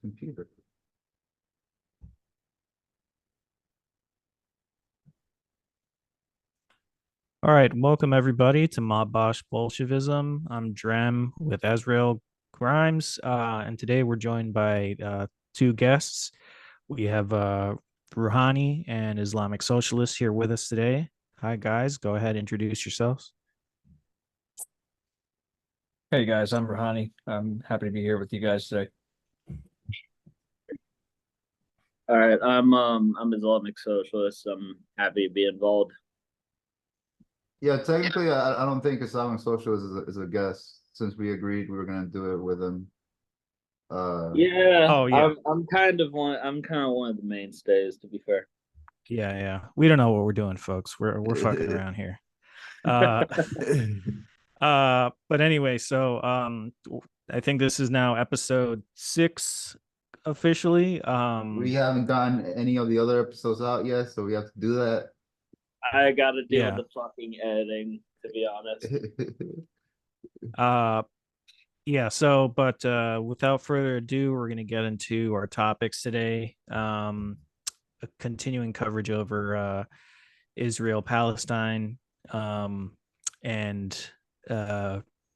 computer. All right, welcome everybody to Boss Bolshevism. I'm Drem with Israel Grimes, and today we're joined by two guests. We have Rouhani and Islamic Socialist here with us today. Hi guys, go ahead, introduce yourselves. Hey guys, I'm Rouhani. I'm happy to be here with you guys today. All right, I'm Islamic Socialist. I'm happy to be involved. Yeah, technically, I don't think Islamic Socialist is a guest since we agreed we were gonna do it with him. Yeah, Oh yeah, I'm kind of one of the mainstays, to be fair. yeah. We don't know what we're doing, folks. We're fucking around here. Uh, but anyway, so I think this is now episode 6 officially. We haven't gotten any of the other episodes out yet, so we have to do that. I got to deal Yeah. with the fucking editing, to be honest. But without further ado, we're going to get into our topics today. A continuing coverage over Israel, Palestine, and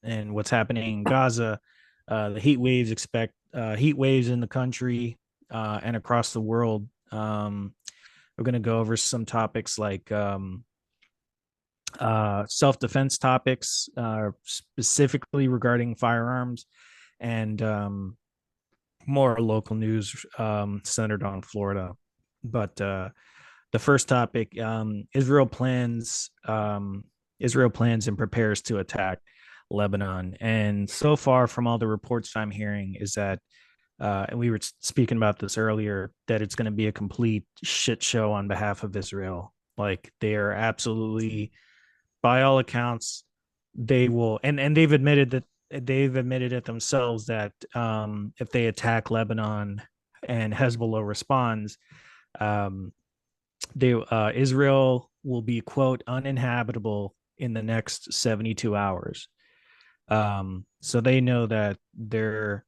what's happening in Gaza. The heat waves in the country and across the world. We're going to go over some topics like self-defense topics, specifically regarding firearms, and more local news centered on Florida. But the first topic: Israel plans and prepares to attack Lebanon. And so far, from all the reports I'm hearing, is that and we were speaking about this earlier, that it's going to be a complete shit show on behalf of Israel. Like, they are absolutely, by all accounts, they will, and they've admitted it themselves, that if they attack Lebanon and Hezbollah responds, Israel will be, quote, uninhabitable in the next 72 hours. So they know that their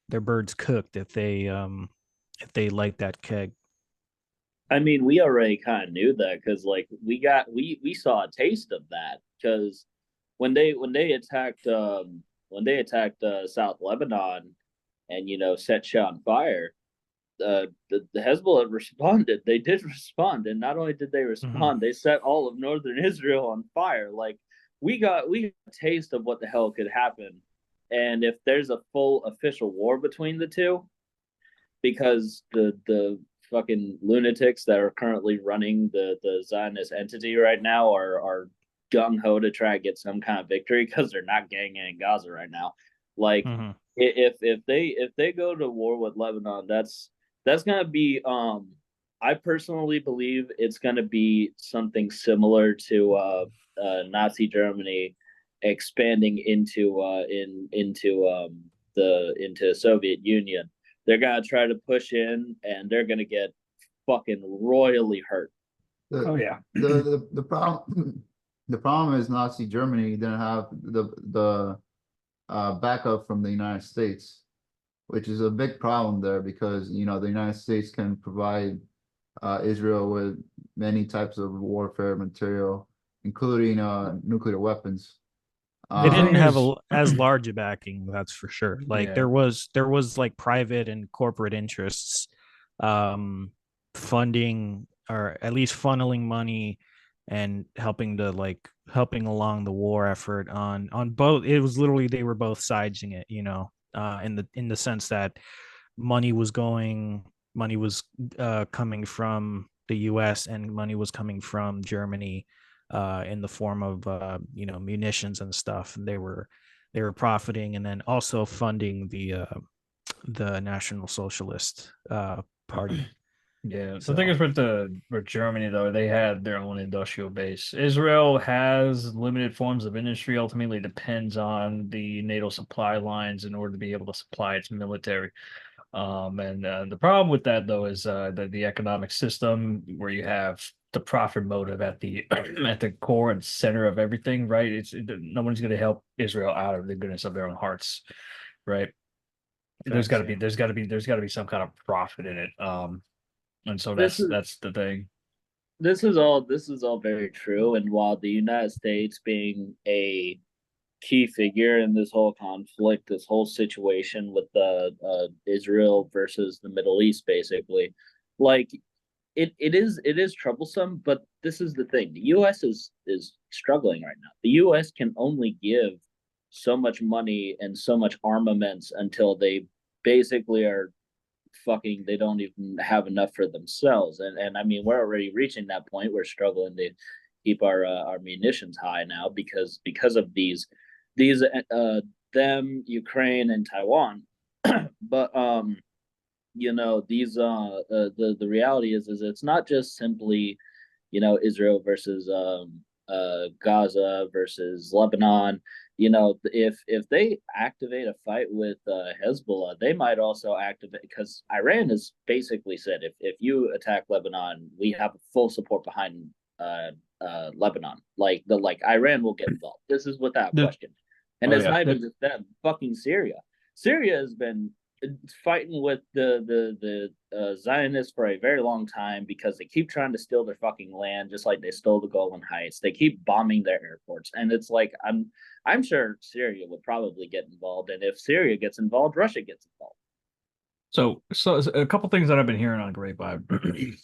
bird's cooked if they light that keg. I mean, we already kind of knew that because, like, we saw a taste of that because when they attacked South Lebanon and set shit on fire, the Hezbollah responded. They did respond, and not only did they respond, they set all of northern Israel on fire. Like, we got a taste of what the hell could happen, and if there's a full official war between the two, because the fucking lunatics that are currently running the Zionist entity right now are gung ho to try to get some kind of victory because they're not getting it in Gaza right now. Like, if they go to war with Lebanon, that's gonna be I personally believe it's gonna be something similar to Nazi Germany expanding into into Soviet Union. They're gonna try to push in, and they're gonna get fucking royally hurt. The problem is Nazi Germany didn't have the backup from the United States, which is a big problem there because the United States can provide Israel with many types of warfare material, including nuclear weapons. They didn't have as large a backing, that's for sure. Like, there was like private and corporate interests funding, or at least funneling money and helping along the war effort on both. It was literally, they were both siding it, in the sense that money was coming from the US, and money was coming from Germany in the form of munitions and stuff. And they were profiting, and then also funding the National Socialist Party. Yeah, so the thing is with Germany though, they had their own industrial base. Israel has limited forms of industry. Ultimately, depends on the NATO supply lines in order to be able to supply its military. And the problem with that though is that the economic system, where you have the profit motive at the at the core and center of everything, right? No one's going to help Israel out of the goodness of their own hearts, right? there's got to yeah. be some kind of profit in it. And so This is that's the thing. this is all very true. And while the United States being a key figure in this whole conflict, this whole situation with the Israel versus the Middle East, basically, like it is troublesome. But this is the thing: the U.S. is struggling right now. The U.S. can only give so much money and so much armaments until they basically are fucking. They don't even have enough for themselves. And I mean, we're already reaching that point. We're struggling to keep our munitions high now because of these them, Ukraine and Taiwan. But these the reality is it's not just simply Israel versus Gaza versus Lebanon. If they activate a fight with Hezbollah, they might also activate, because Iran has basically said if you attack Lebanon, we have full support behind Lebanon. Like Iran will get involved. This is without question. And it's not even just them. Fucking Syria. Syria has been fighting with the Zionists for a very long time because they keep trying to steal their fucking land, just like they stole the Golan Heights. They keep bombing their airports, and it's like I'm sure Syria would probably get involved, and if Syria gets involved, Russia gets involved. So a couple things that I've been hearing on Grapevine.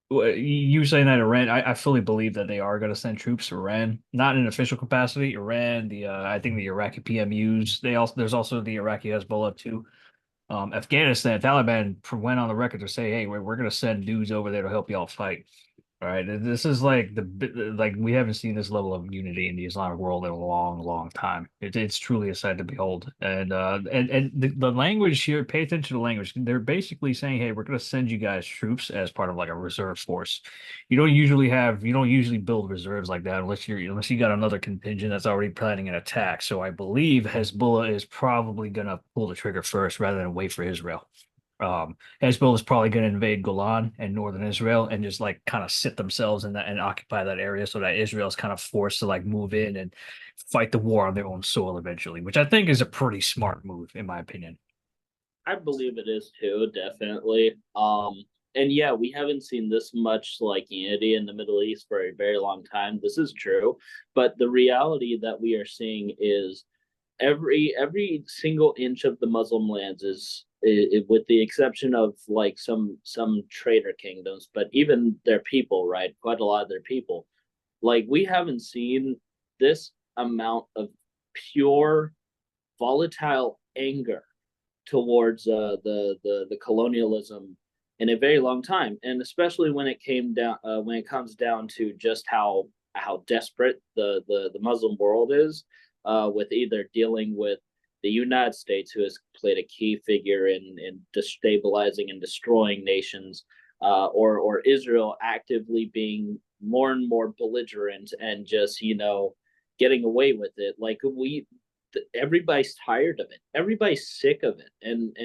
You saying that Iran, I fully believe that they are going to send troops to Iran, not in an official capacity. Iran, I think the Iraqi PMUs, there's also the Iraqi Hezbollah too. Afghanistan, Taliban went on the record to say, hey, we're going to send dudes over there to help y'all fight. All right, this is like we haven't seen this level of unity in the Islamic world in a long, long time. It's truly a sight to behold. And the language here, pay attention to the language. They're basically saying, hey, we're going to send you guys troops as part of like a reserve force. You don't usually build reserves like that unless you got another contingent that's already planning an attack. So I believe Hezbollah is probably going to pull the trigger first rather than wait for Israel. Hezbollah is probably going to invade Golan and northern Israel and just like kind of sit themselves in that and occupy that area so that Israel is kind of forced to like move in and fight the war on their own soil eventually, which I think is a pretty smart move in my opinion. I believe it is too, definitely. And yeah, we haven't seen this much like unity in the Middle East for a very long time. This is true, but the reality that we are seeing is every single inch of the Muslim lands is with the exception of like some traitor kingdoms, but even their people, right? Quite a lot of their people. Like we haven't seen this amount of pure volatile anger towards the colonialism in a very long time, and especially when it comes down to just how desperate the Muslim world is, with either dealing with the United States, who has played a key figure in destabilizing and destroying nations, or Israel actively being more and more belligerent and just getting away with it. Like everybody's tired of it. Everybody's sick of it, and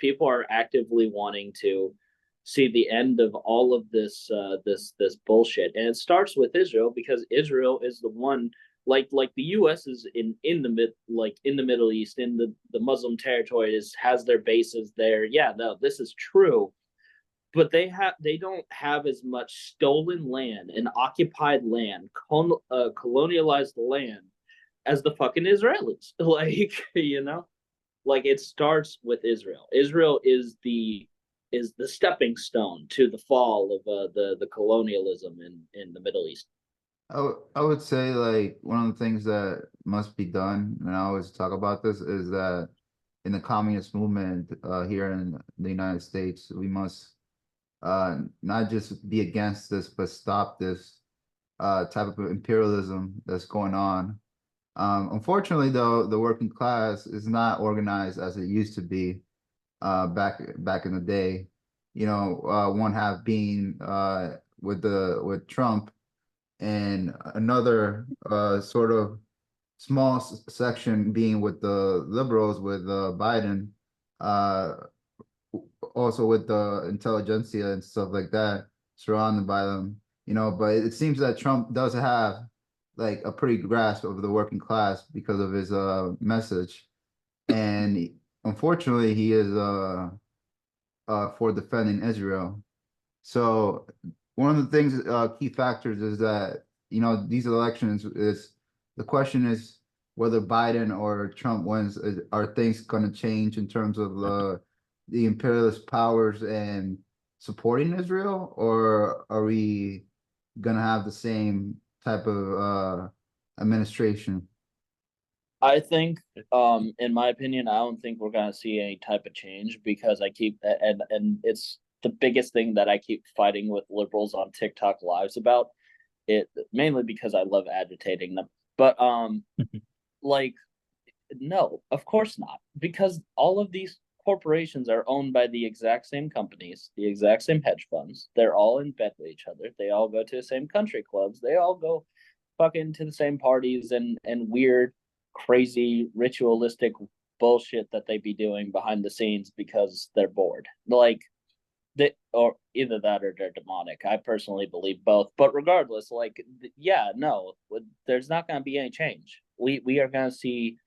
people are actively wanting to see the end of all of this this bullshit. And it starts with Israel, because Israel is the one. Like the U.S. is in the Middle East, in the Muslim territory, has their bases there. Yeah, no, this is true, but they don't have as much stolen land and occupied land, colonialized land as the fucking Israelis. Like it starts with Israel. Israel is the stepping stone to the fall of the colonialism in the Middle East. I would say like one of the things that must be done, and I always talk about this, is that in the communist movement here in the United States, we must not just be against this, but stop this type of imperialism that's going on. Unfortunately, though, the working class is not organized as it used to be back in the day. One half being with Trump, and another sort of small section being with the liberals with Biden, also with the intelligentsia and stuff like that, surrounded by them. But it seems that Trump does have like a pretty grasp of the working class because of his message. and unfortunately, he is for defending Israel. So one of the things, key factors is that, these elections is, the question is whether Biden or Trump wins, are things going to change in terms of the imperialist powers and supporting Israel, or are we going to have the same type of administration? I think, in my opinion, I don't think we're gonna see any type of change because I keep and it's the biggest thing that I keep fighting with liberals on TikTok lives about it, mainly because I love agitating them. But like, no, of course not, because all of these corporations are owned by the exact same companies, the exact same hedge funds. They're all in bed with each other. They all go to the same country clubs. They all go fucking to the same parties and weird, crazy, ritualistic bullshit that they be doing behind the scenes because they're bored. Like they, or either that or they're demonic. I personally believe both. But regardless, like, yeah, no, there's not going to be any change. We are going to see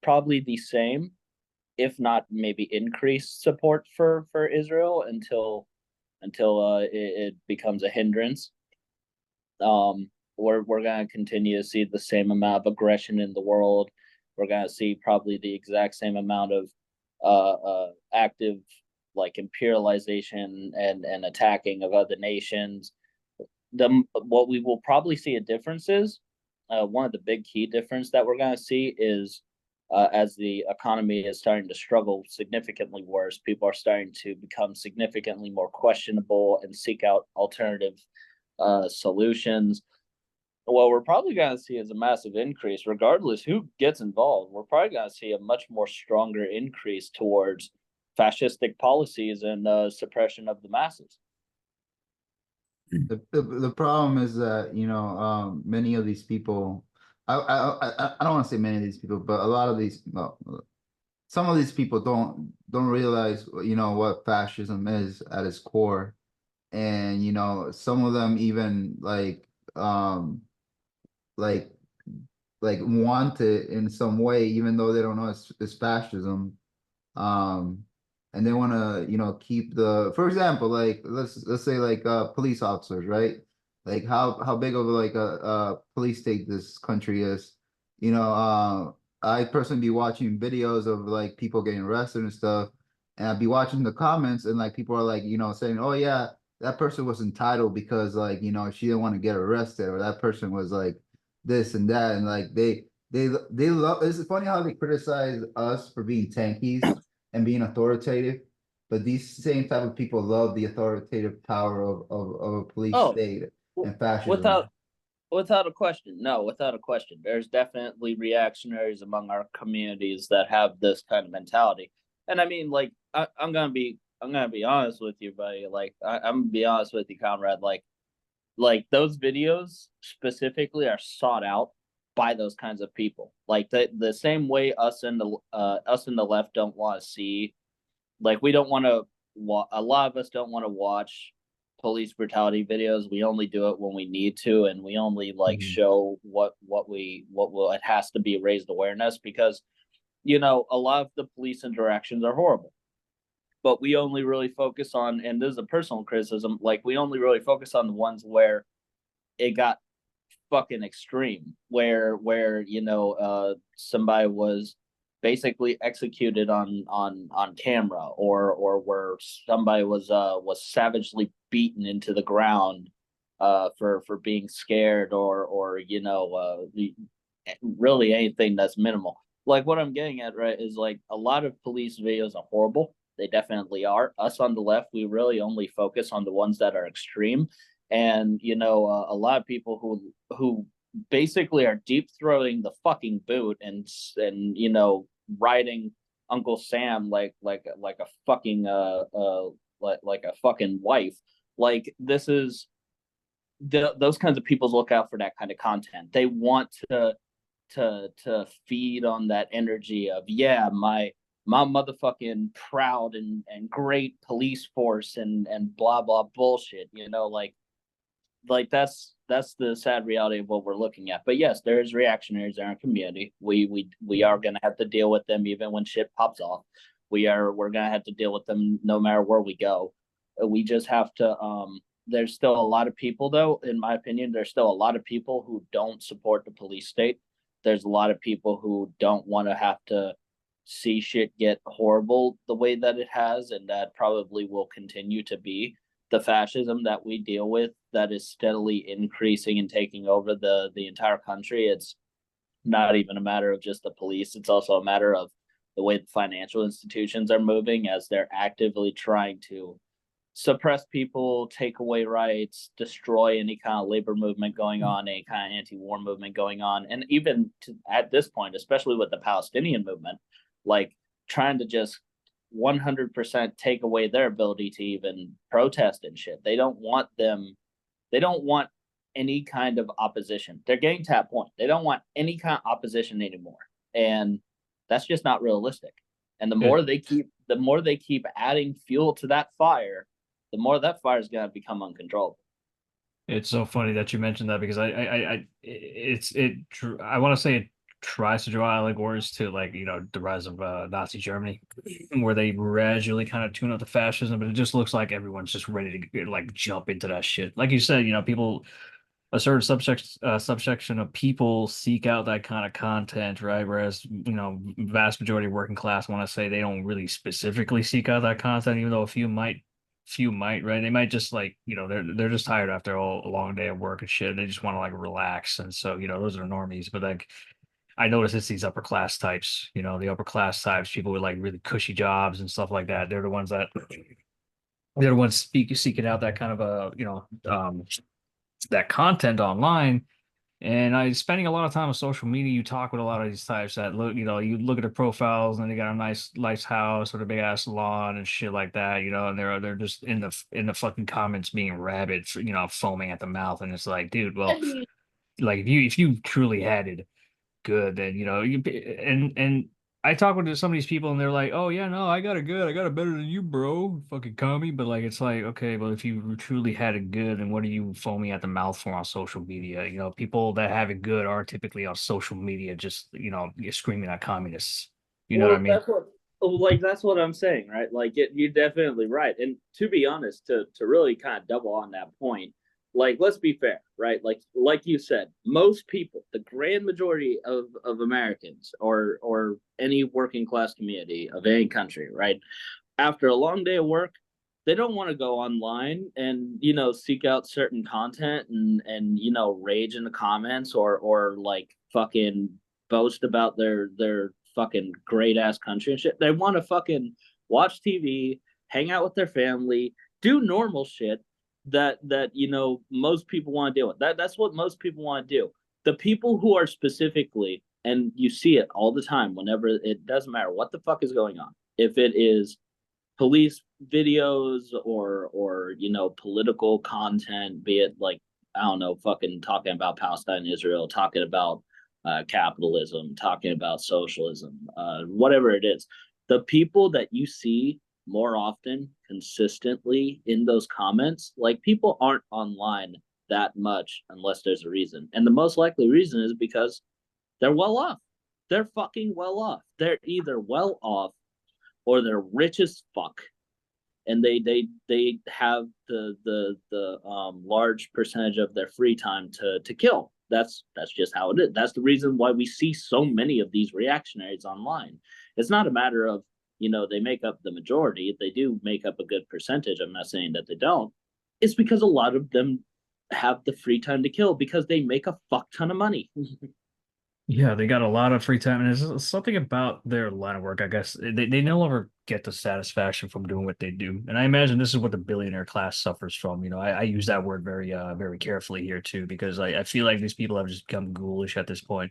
probably the same, if not maybe increased support for Israel until it becomes a hindrance. We're going to continue to see the same amount of aggression in the world. We're going to see probably the exact same amount of active like imperialization and attacking of other nations. What we will probably see a difference is one of the big key difference that we're going to see is as the economy is starting to struggle significantly worse, people are starting to become significantly more questionable and seek out alternative solutions. What we're probably going to see is a massive increase, regardless who gets involved. We're probably going to see a much more stronger increase towards fascistic policies and suppression of the masses. The problem is that, many of these people, I don't want to say many of these people, but a lot of these, well, some of these people don't realize, what fascism is at its core. And, some of them even like want it in some way, even though they don't know it's fascism. And they want to, keep for example, like let's say like police officers, right? Like how big of like a police state this country is. I personally be watching videos of like people getting arrested and stuff, and I'd be watching the comments, and like people are like, saying, oh yeah, that person was entitled because like, she didn't want to get arrested, or that person was like this and that, and like they love. It's funny how they criticize us for being tankies and being authoritative, but these same type of people love the authoritative power of a police state and fascism. Without a question. No, without a question. There's definitely reactionaries among our communities that have this kind of mentality. And I mean, like, I'm gonna be honest with you, buddy. Like, I'm gonna be honest with you, comrade. Like those videos specifically are sought out by those kinds of people. Like the same way us in the left don't want to see, like, we don't want to. A lot of us don't want to watch police brutality videos. We only do it when we need to, and we only like show what it has to be raised awareness, because a lot of the police interactions are horrible. But we only really focus on, and this is a personal criticism, like we only really focus on the ones where it got fucking extreme, where somebody was basically executed on camera, or where somebody was savagely beaten into the ground for being scared, or really anything that's minimal. Like what I'm getting at, right, is like a lot of police videos are horrible. They definitely are. Us on the left, we really only focus on the ones that are extreme. And a lot of people who basically are deep throating the fucking boot and riding Uncle Sam like a fucking like a fucking wife. Like this is those kinds of people look out for that kind of content. They want to feed on that energy of, yeah, my motherfucking proud and great police force and blah blah bullshit, like like that's the sad reality of what we're looking at. But yes, there is reactionaries in our community. We are gonna have to deal with them even when shit pops off. We're gonna have to deal with them no matter where we go. We just have to there's still a lot of people, though, in my opinion, there's still a lot of people who don't support the police state. There's a lot of people who don't want to have to see shit get horrible the way that it has, and that probably will continue to be the fascism that we deal with that is steadily increasing and taking over the entire country. It's not even a matter of just the police. It's also a matter of the way the financial institutions are moving as they're actively trying to suppress people, take away rights, destroy any kind of labor movement going on, any kind of anti-war movement going on, and even at this point, especially with the Palestinian movement, like trying to just 100% take away their ability to even protest and shit. They don't want any kind of opposition. They're getting to that point. They don't want any kind of opposition anymore, and that's just not realistic. And the more they keep adding fuel to that fire, the more that fire is going to become uncontrollable. It's so funny that you mentioned that because I want to say it tries to draw allegories to, like, the rise of Nazi Germany, where they gradually kind of tune up the fascism, but it just looks like everyone's just ready to like jump into that shit. Like you said, people, a certain subsection of people seek out that kind of content, right? Whereas, vast majority of working class want to say they don't really specifically seek out that content, even though a few might, right? They might just like, they're just tired after a long day of work and shit. They just want to like relax. And so, those are normies. But like, I notice it's these upper class types, the upper class types, people with like really cushy jobs and stuff like that. They're the ones seeking out that kind of that content online. And I spending a lot of time on social media. You talk with a lot of these types that look, you look at their profiles and they got a nice house with a big ass lawn and shit like that, and they're just in the fucking comments being rabid, foaming at the mouth. And it's like, dude, well, like if you truly had it good, then and I talk with some of these people and they're like, oh yeah, no, I got it better than you, bro, fucking commie. But like, it's like, okay, well, if you truly had it good, then what are you foaming at the mouth for on social media? People that have it good are typically on social media just you're screaming at communists. You know what I mean? That's what I'm saying, right? Like, you're definitely right. And to be honest, to really kind of double on that point, like, let's be fair, right? Like you said, most people, the grand majority of Americans or any working class community of any country, right? After a long day of work, they don't want to go online and seek out certain content and rage in the comments or like fucking boast about their fucking great ass country and shit. They want to fucking watch TV, hang out with their family, do normal shit that most people want to deal with. That's what most people want to do. The people who are specifically, and you see it all the time whenever, it doesn't matter what the fuck is going on, if it is police videos or political content, be it like, I don't know, fucking talking about Palestine, Israel, talking about capitalism, talking about socialism, whatever it is, the people that you see more often consistently in those comments, like, people aren't online that much unless there's a reason, and the most likely reason is because they're well off. They're fucking well off. They're either well off or they're rich as fuck, and they have the large percentage of their free time to kill. That's just how it is. That's the reason why we see so many of these reactionaries online. It's not a matter of they make up the majority. They do make up a good percentage. I'm not saying that they don't. It's because a lot of them have the free time to kill because they make a fuck ton of money. Yeah, they got a lot of free time, and there's something about their line of work. I guess they no longer get the satisfaction from doing what they do, and I imagine this is what the billionaire class suffers from. I use that word very carefully here too, because I feel like these people have just become ghoulish at this point.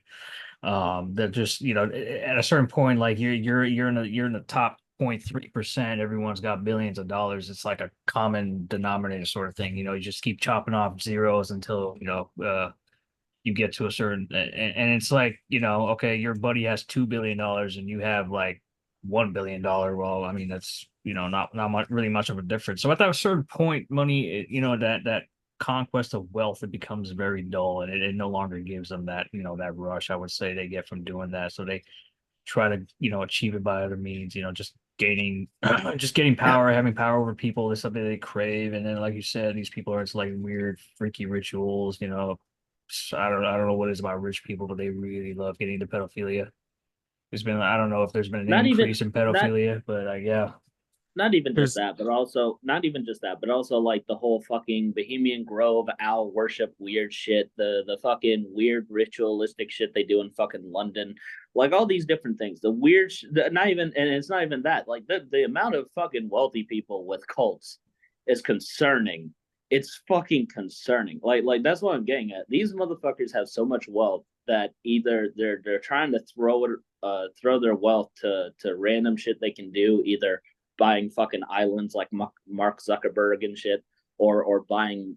They're just at a certain point, like you're in the top 0.3%. Everyone's got billions of dollars. It's like a common denominator sort of thing. You just keep chopping off zeros until you get to a certain, and it's like, okay, your buddy has $2 billion and you have like $1 billion. Well, I mean, that's not really much of a difference. So at that certain point, money, that conquest of wealth, it becomes very dull, and it no longer gives them that, that rush, I would say, they get from doing that. So they try to, achieve it by other means, just gaining just getting power, having power over people is something they crave. And then, like you said, these people are into like weird, freaky rituals, I don't know what it is about rich people, but they really love getting into pedophilia. I don't know if there's been an Not even increase in not pedophilia, but yeah. not even just There's that, but also not even just that, but also like the whole fucking Bohemian Grove owl worship weird shit, the fucking weird ritualistic shit they do in fucking London, like all these different things. The weird, not even, and it's not even that. Like the amount of fucking wealthy people with cults is concerning. It's fucking concerning. Like that's what I'm getting at. These motherfuckers have so much wealth that either they're trying to throw their wealth to random shit they can do, either buying fucking islands like Mark Zuckerberg and shit, or buying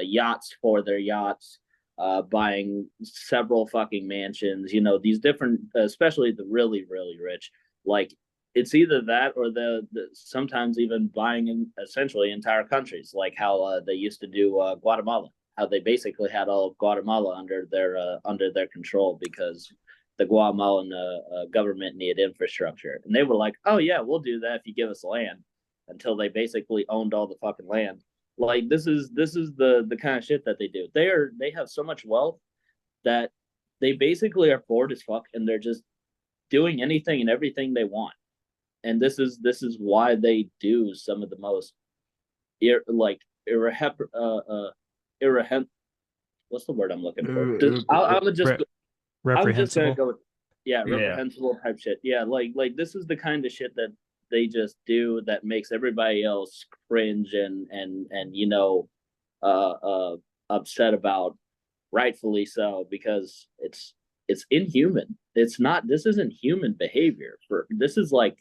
yachts for their yachts, buying several fucking mansions. These different, especially the really really rich. Like it's either that or the sometimes even buying in essentially entire countries, like how they used to do Guatemala. How they basically had all of Guatemala under their control because the Guatemalan government needed infrastructure, and they were like, "Oh yeah, we'll do that if you give us land." Until they basically owned all the fucking land. Like this is the kind of shit that they do. They have so much wealth that they basically are bored as fuck, and they're just doing anything and everything they want. And this is why they do some of the most what's the word I'm looking for? I'm just gonna reprehensible. go with Yeah. reprehensible type shit. Yeah, like this is the kind of shit that they just do that makes everybody else cringe and upset about, rightfully so, because it's inhuman. This isn't human behavior. This is like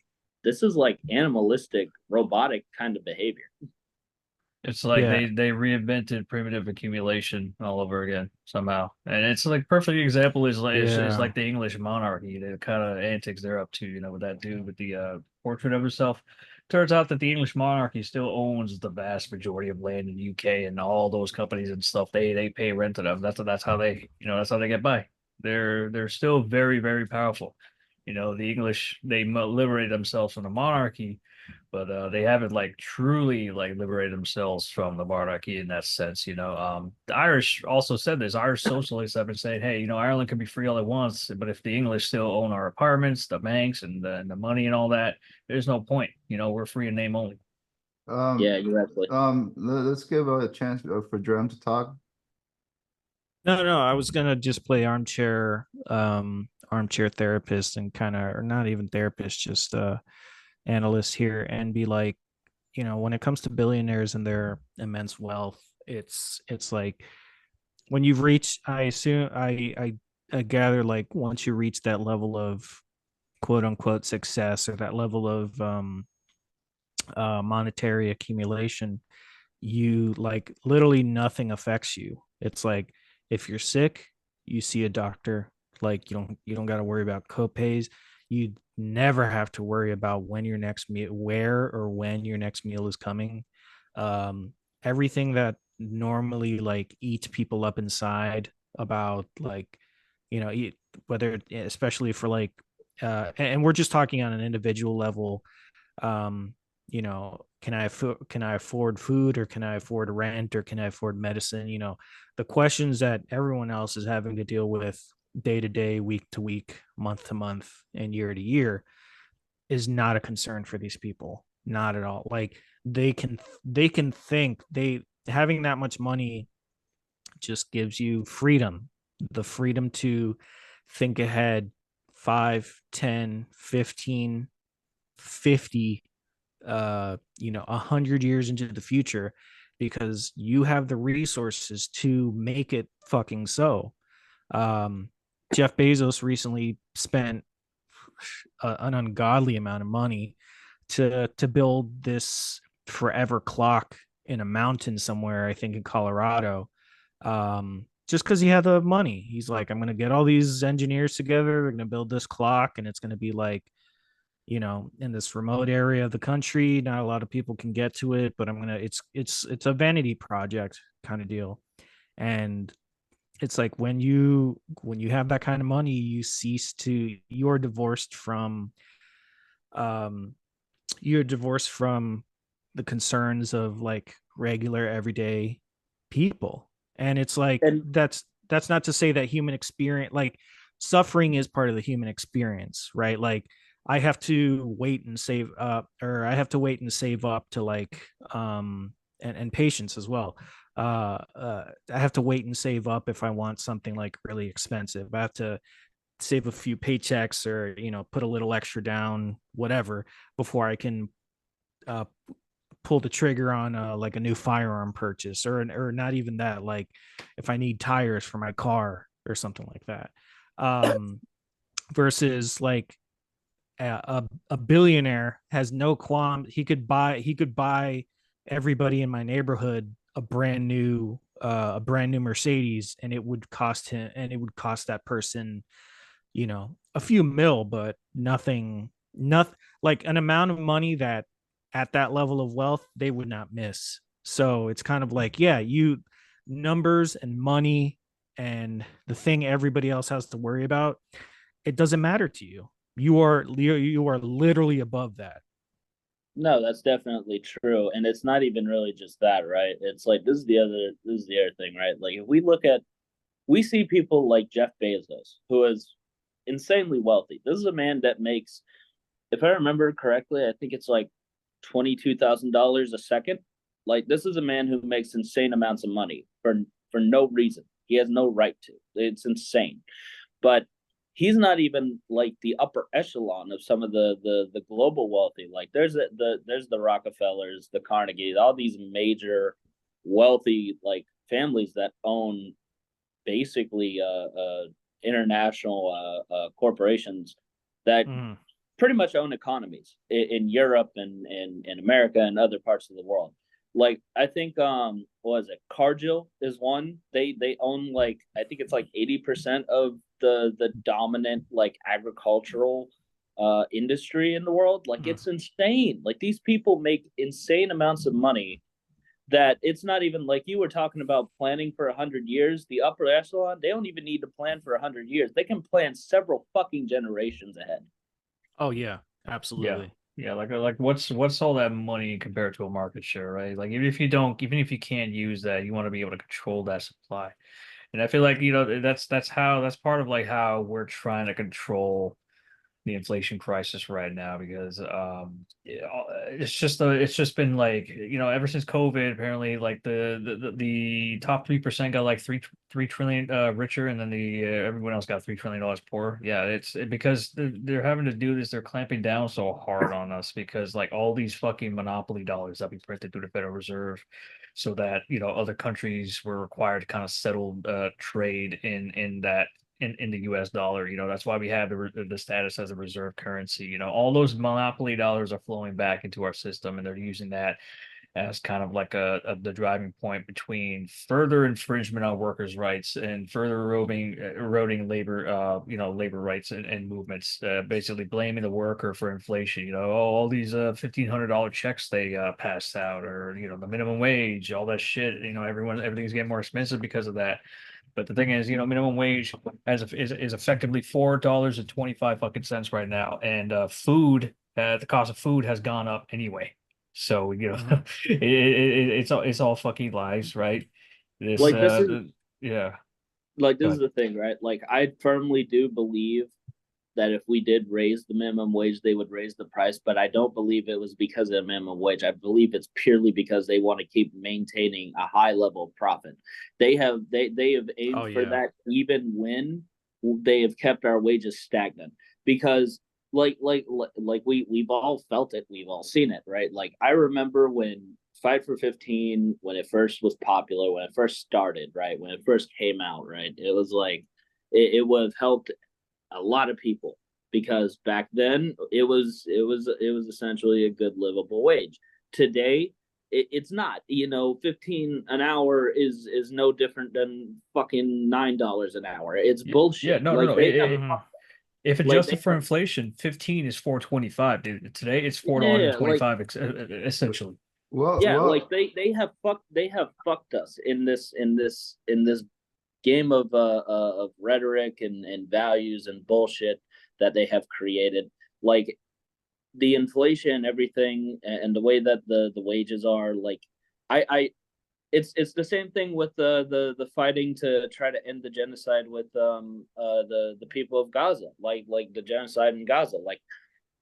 animalistic, robotic kind of behavior. It's like Yeah. they reinvented primitive accumulation all over again somehow, and it's like perfect example is like the English monarchy, the kind of antics they're up to, with that dude with the portrait of himself. Turns out that the English monarchy still owns the vast majority of land in the UK, and all those companies and stuff they pay rent to them. That's how they that's how they get by. They're still very very powerful. The English, they liberated themselves from the monarchy, but they haven't like truly like liberated themselves from the monarchy in that sense. The Irish also said this. Irish socialists have been saying, hey, Ireland can be free all it wants, but if the English still own our apartments, the banks, and the money and all that, there's no point. We're free in name only. Yeah, you're absolutely. Let's give a chance for Jerome to talk. No, I was gonna just play armchair therapist and kind of, or not even therapist, just analyst here, and be like, when it comes to billionaires and their immense wealth, it's like when you've reached, I assume, I gather, like once you reach that level of quote unquote success, or that level of monetary accumulation, you like literally nothing affects you. It's like if you're sick, you see a doctor. Like you don't got to worry about copays. You never have to worry about when your next meal, where or when your next meal is coming. Everything that normally like eats people up inside about like, whether, especially for like, and we're just talking on an individual level. Can I afford food, or can I afford rent, or can I afford medicine? The questions that everyone else is having to deal with day to day, week to week, month to month, and year to year is not a concern for these people. Not at all. Like they can think, having that much money just gives you freedom, the freedom to think ahead 5, 10, 15, 50, 100 years into the future, because you have the resources to make it fucking so. Jeff Bezos recently spent an ungodly amount of money to build this forever clock in a mountain somewhere, I think in Colorado. Just because he had the money, he's like, I'm going to get all these engineers together. They're going to build this clock, and it's going to be like, in this remote area of the country. Not a lot of people can get to it, but it's a vanity project. kind of deal. And it's like when you have that kind of money, you're divorced from the concerns of like regular everyday people. And it's like And that's not to say that human experience, like suffering is part of the human experience, right? Like I have to wait and save up, or I have to wait and save up to like and patience as well. I have to wait and save up if I want something like really expensive. I have to save a few paychecks, or put a little extra down, whatever, before I can uh, pull the trigger on like a new firearm purchase, or not even that, like if I need tires for my car or something like that. Versus like a billionaire has no qualm. He could buy everybody in my neighborhood a brand new Mercedes, and it would cost that person a few mil, but nothing like an amount of money that at that level of wealth they would not miss. So it's kind of like, yeah, numbers and money and the thing everybody else has to worry about, it doesn't matter to you. You are literally above that. no, that's definitely true. And it's not even really just that, right? It's like this is the other thing, right? Like if we see people like Jeff Bezos, who is insanely wealthy. This is a man that makes, if I remember correctly, I think it's like $22,000 a second. Like this is a man who makes insane amounts of money for no reason. He has no right to. It's insane. But he's not even like the upper echelon of some of the global wealthy. Like there's the Rockefellers, the Carnegies, all these major wealthy like families that own basically international corporations that pretty much own economies in Europe and in America and other parts of the world. Like I think what was it? Cargill is one. They own like I think it's like 80% of the dominant like agricultural industry in the world. Like it's insane. Like these people make insane amounts of money that it's not even like you were talking about planning for 100 years. The upper echelon, they don't even need to plan for 100 years. They can plan several fucking generations ahead. Oh yeah, absolutely. Yeah, like what's all that money compared to a market share, right? Like even if you can't use that, you want to be able to control that supply. And I feel like, that's part of like how we're trying to control the inflation crisis right now, because it's just been like, ever since COVID, apparently like the top 3% got like three trillion richer, and then the everyone else got $3 trillion poorer. Yeah, it's because they're having to do this. They're clamping down so hard on us because like all these fucking monopoly dollars that we printed through the Federal Reserve, so that other countries were required to kind of settle trade in that in the US dollar. That's why we have the status as a reserve currency. All those monopoly dollars are flowing back into our system, and they're using that as kind of like the driving point between further infringement on workers' rights and further eroding labor labor rights and movements, basically blaming the worker for inflation. All these $1,500 checks they passed out, or the minimum wage, all that shit. Everything's getting more expensive because of that. But the thing is, minimum wage is effectively $4.25 fucking cents right now, and the cost of food has gone up anyway. So it's all fucking lies, right? This Like this is yeah. like this is the thing, right? Like I firmly do believe that if we did raise the minimum wage, they would raise the price, but I don't believe it was because of the minimum wage. I believe it's purely because they want to keep maintaining a high level of profit. They have aimed for that even when they have kept our wages stagnant, because we've all felt it, we've all seen it, right? Like I remember when Fight for 15, when it first was popular, when it first started, right? When it first came out, right? It was like it would have helped a lot of people, because back then it was essentially a good livable wage. Today it's not. 15 an hour is no different than fucking $9 an hour. It's bullshit. Yeah, no. If adjusted for inflation, 15 is 4.25, dude. Today it's $4.25 essentially. Yeah, well, like they have fucked us in this game of rhetoric and values and bullshit that they have created. Like the inflation and everything, and the way that the wages are. Like I it's the same thing with the fighting to try to end the genocide with the people of Gaza, like the genocide in Gaza. Like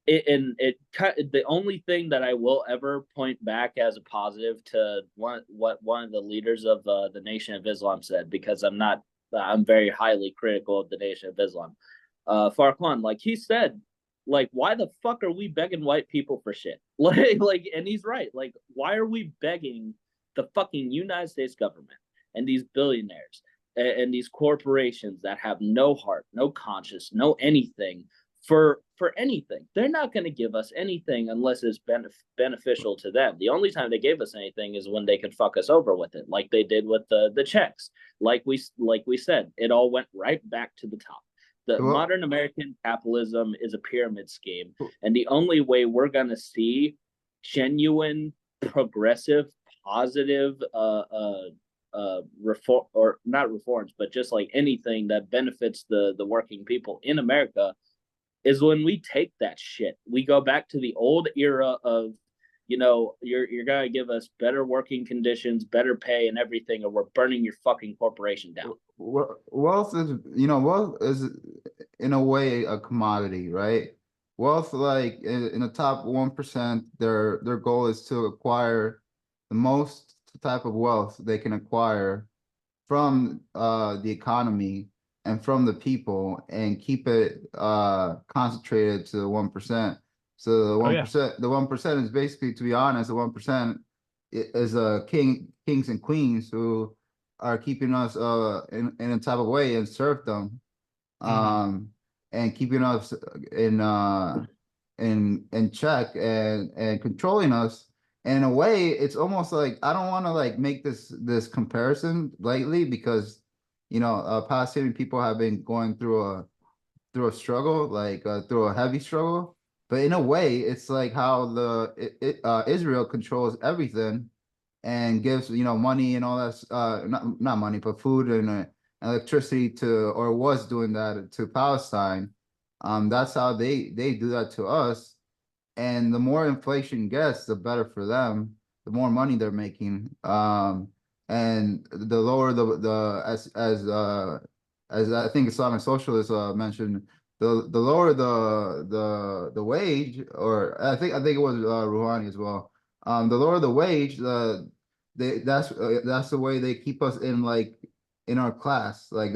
the only thing that I will ever point back as a positive to what one of the leaders of the Nation of Islam said, because I'm very highly critical of the Nation of Islam. Farquan, like he said, like, why the fuck are we begging white people for shit? Like, and he's right. Like, why are we begging the fucking United States government and these billionaires and these corporations that have no heart, no conscience, no anything for anything? They're not going to give us anything unless it's beneficial to them. The only time they gave us anything is when they could fuck us over with it, like they did with the checks. Like we said, it all went right back to the top. The well, modern American capitalism is a pyramid scheme, and the only way we're going to see genuine, progressive, positive reform, or not reforms, but just like anything that benefits the working people in America, is when we take that shit. We go back to the old era of, you're gonna give us better working conditions, better pay, and everything, or we're burning your fucking corporation down. wealth is in a way a commodity, right? Wealth, like in the top 1%, their goal is to acquire the most type of wealth they can acquire from the economy and from the people, and keep it concentrated to the 1%. So the 1%, the 1% is basically, to be honest, the 1% is kings and queens who are keeping us in a type of way in serfdom, and keeping us in check and controlling us. And in a way, it's almost like, I don't want to like make this comparison lightly, because Palestinian people have been going through a struggle, like through a heavy struggle. But in a way, it's like how Israel controls everything and gives money and all that, not money, but food and electricity to, or was doing that to Palestine. That's how they do that to us. And the more inflation gets, the better for them, the more money they're making. And the lower as I think Islamic socialists mentioned, the lower the wage, or I think it was Rouhani as well. The lower the wage, that's the way they keep us in our class. Like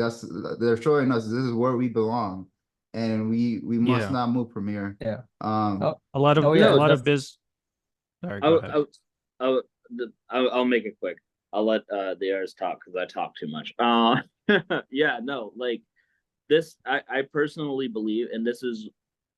they're showing us this is where we belong, and we must not move from here. Yeah. A lot of Sorry, go ahead. I'll make it quick. I'll let the others talk because I talk too much. Yeah, no, like this, I personally believe, and this is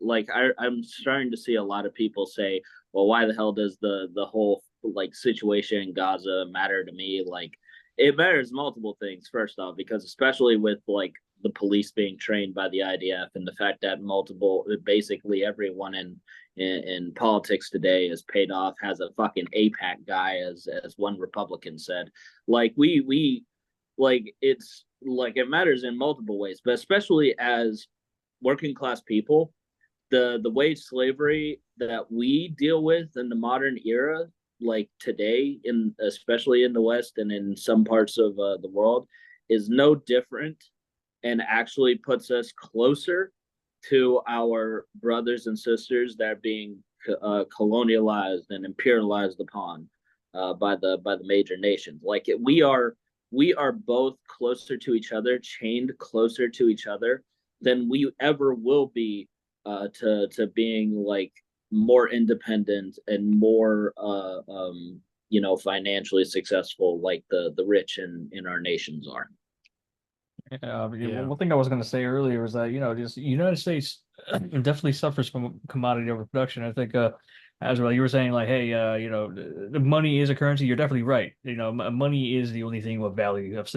like I'm starting to see a lot of people say, well, why the hell does the whole like situation in Gaza matter to me? Like, it matters multiple things. First off, because especially with like the police being trained by the IDF, and the fact that basically everyone in politics today is paid off, has a fucking APAC guy, as one Republican said. Like we like, it's like, it matters in multiple ways, but especially as working class people, the wage slavery that we deal with in the modern era, like today, especially in the West and in some parts of the world, is no different, and actually puts us closer to our brothers and sisters that are being colonialized and imperialized upon by the major nations. Like we are both closer to each other, chained closer to each other than we ever will be to being like more independent and more financially successful, like the rich in our nations are. One thing I was going to say earlier was that just United States definitely suffers from commodity overproduction. I think as well, you were saying like, hey, the money is a currency. You're definitely right. Money is the only thing of value, of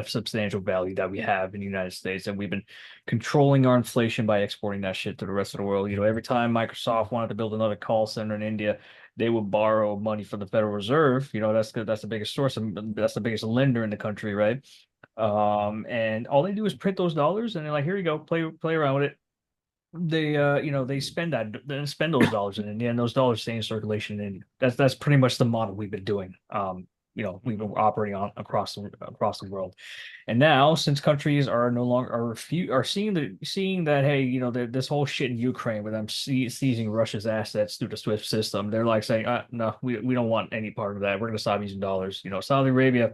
substantial value that we have in the United States, and we've been controlling our inflation by exporting that shit to the rest of the world. Every time Microsoft wanted to build another call center in India, they would borrow money from the Federal Reserve. That's the biggest source, and that's the biggest lender in the country, right? And all they do is print those dollars, and they're like, here you go, play around with it. They spend those dollars, and in the end, those dollars stay in circulation, and that's pretty much the model we've been doing. We've been operating on across the world, and now since countries are no longer are seeing that, hey, this whole shit in Ukraine with them seizing Russia's assets through the SWIFT system, they're like saying, no, we don't want any part of that. We're going to stop using dollars. Saudi Arabia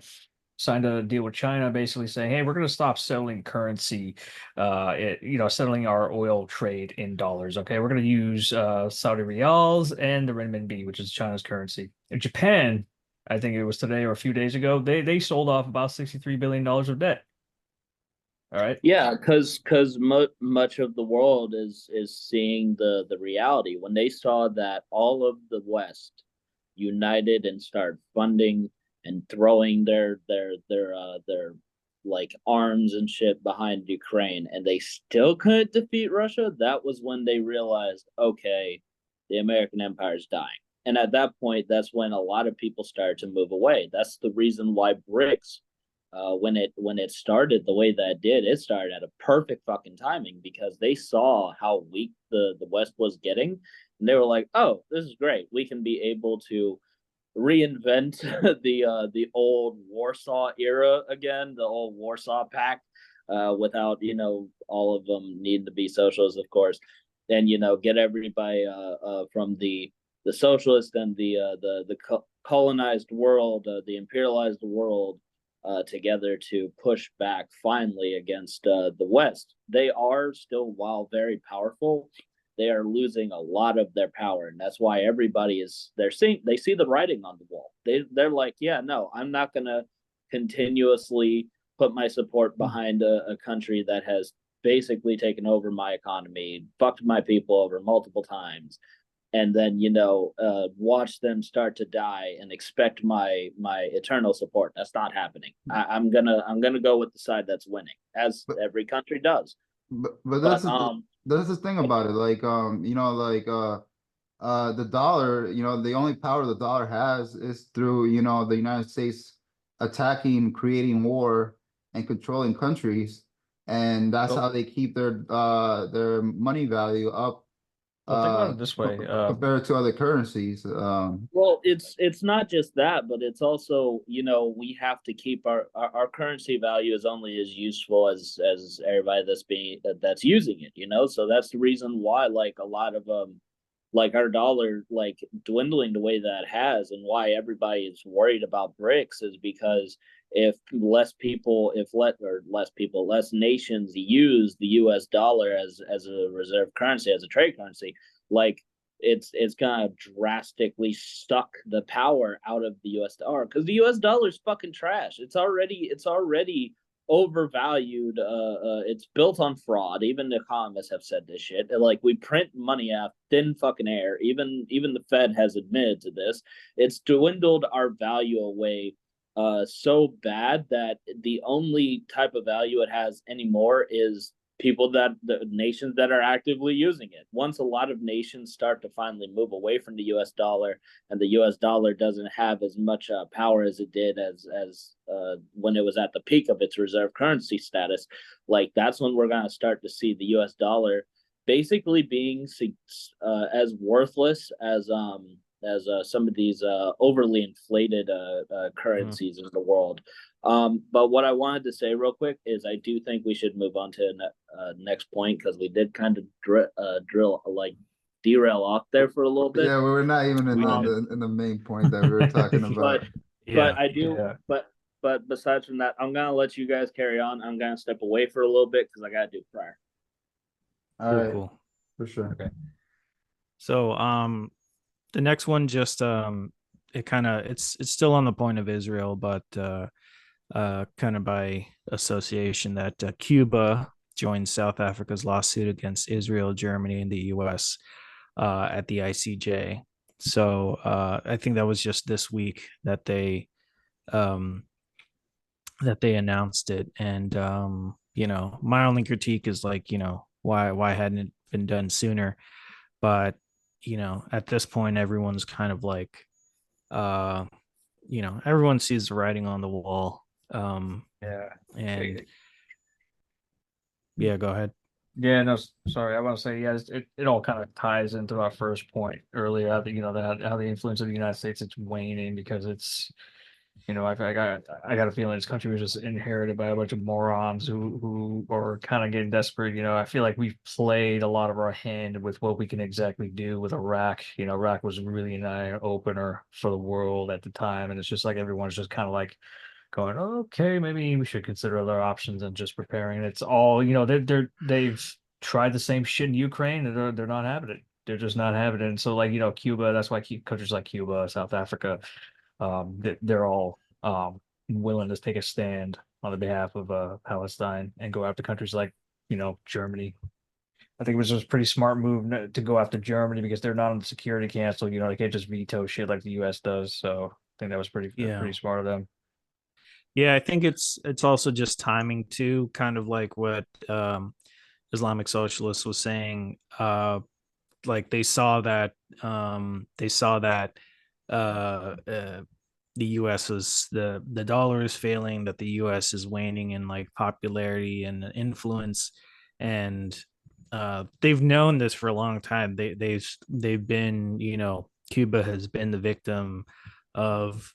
signed a deal with China, basically saying, hey, we're going to stop settling currency, settling our oil trade in dollars. Okay, we're going to use Saudi riyals and the renminbi, which is China's currency. In Japan, I think it was today or a few days ago, they sold off about $63 billion of debt. All right. Yeah, because much of the world is seeing the reality when they saw that all of the West united and started funding and throwing their like arms and shit behind Ukraine, and they still couldn't defeat Russia. That was when they realized, okay, the American Empire is dying. And at that point, that's when a lot of people started to move away. That's the reason why BRICS, when it started the way that it started at a perfect fucking timing, because they saw how weak the West was getting, and they were like, oh, this is great. We can be able to reinvent the old Warsaw era again, the old Warsaw Pact, without all of them needing to be socialists, of course, and get everybody from the socialist and the colonized world, the imperialized world, together to push back finally against the West. They are still, while very powerful, they are losing a lot of their power, and that's why everybody they see the writing on the wall. They're like, yeah, no, I'm not gonna continuously put my support behind a country that has basically taken over my economy, fucked my people over multiple times, and then watch them start to die and expect my eternal support. That's not happening. I'm gonna go with the side that's winning, as every country does. But that's the thing about it. Like the dollar, the only power the dollar has is through the United States attacking, creating war, and controlling countries, and that's how they keep their money value up. Well, think about it this way, compared to other currencies. Well, it's not just that, but it's also, we have to keep our currency value is only as useful as everybody that's using it. So that's the reason why, like, a lot of like our dollar, like, dwindling the way that it has, and why everybody is worried about BRICS is because if less nations use the US dollar as a reserve currency, as a trade currency, like, it's gonna drastically suck the power out of the US dollar, because the US dollar is fucking trash. It's already overvalued. It's built on fraud. Even the economists have said this shit. Like, we print money out thin fucking air. Even the Fed has admitted to this. It's dwindled our value away so bad that the only type of value it has anymore is the nations that are actively using it. Once a lot of nations start to finally move away from the US dollar, and the US dollar doesn't have as much power as it did as when it was at the peak of its reserve currency status, like, that's when we're going to start to see the US dollar basically being as worthless as some of these overly inflated currencies in the world. But what I wanted to say real quick is I do think we should move on to next point, because we did kind of derail off there for a little bit. Yeah, we were not even in the main point that we were talking about. But I do. Yeah. But besides from that, I'm gonna let you guys carry on. I'm gonna step away for a little bit because I gotta do prayer. All right, cool. For sure. Okay. So the next one just it's still on the point of Israel, but kind of by association, that Cuba joined South Africa's lawsuit against Israel, Germany, and the US at the ICJ. So I think that was just this week that they announced it. And my only critique is, like, why hadn't it been done sooner? But at this point, everyone's kind of like, everyone sees the writing on the wall. Yeah. And yeah, go ahead. Yeah, no, sorry. I want to say, yes, it all kind of ties into our first point earlier. How the influence of the United States it's waning because it's, I got a feeling this country was just inherited by a bunch of morons who are kind of getting desperate. I feel like we've played a lot of our hand with what we can exactly do with Iraq. Iraq was really an eye opener for the world at the time, and it's just like everyone's just kind of like going, okay, maybe we should consider other options than just preparing. It's all, they've tried the same shit in Ukraine, and they're not having it. They're just not having it. And so, like, Cuba, that's why countries like Cuba, South Africa, they're all willing to take a stand on the behalf of Palestine and go after countries like, Germany. I think it was just a pretty smart move to go after Germany because they're not on the Security Council. They can't just veto shit like the U.S. does. So I think that was pretty smart of them. Yeah, I think it's also just timing too, kind of like what Islamic Socialist was saying. Like they saw that the U.S. was the dollar is failing, that the U.S. is waning in like popularity and influence, and they've known this for a long time. They've been, Cuba has been the victim of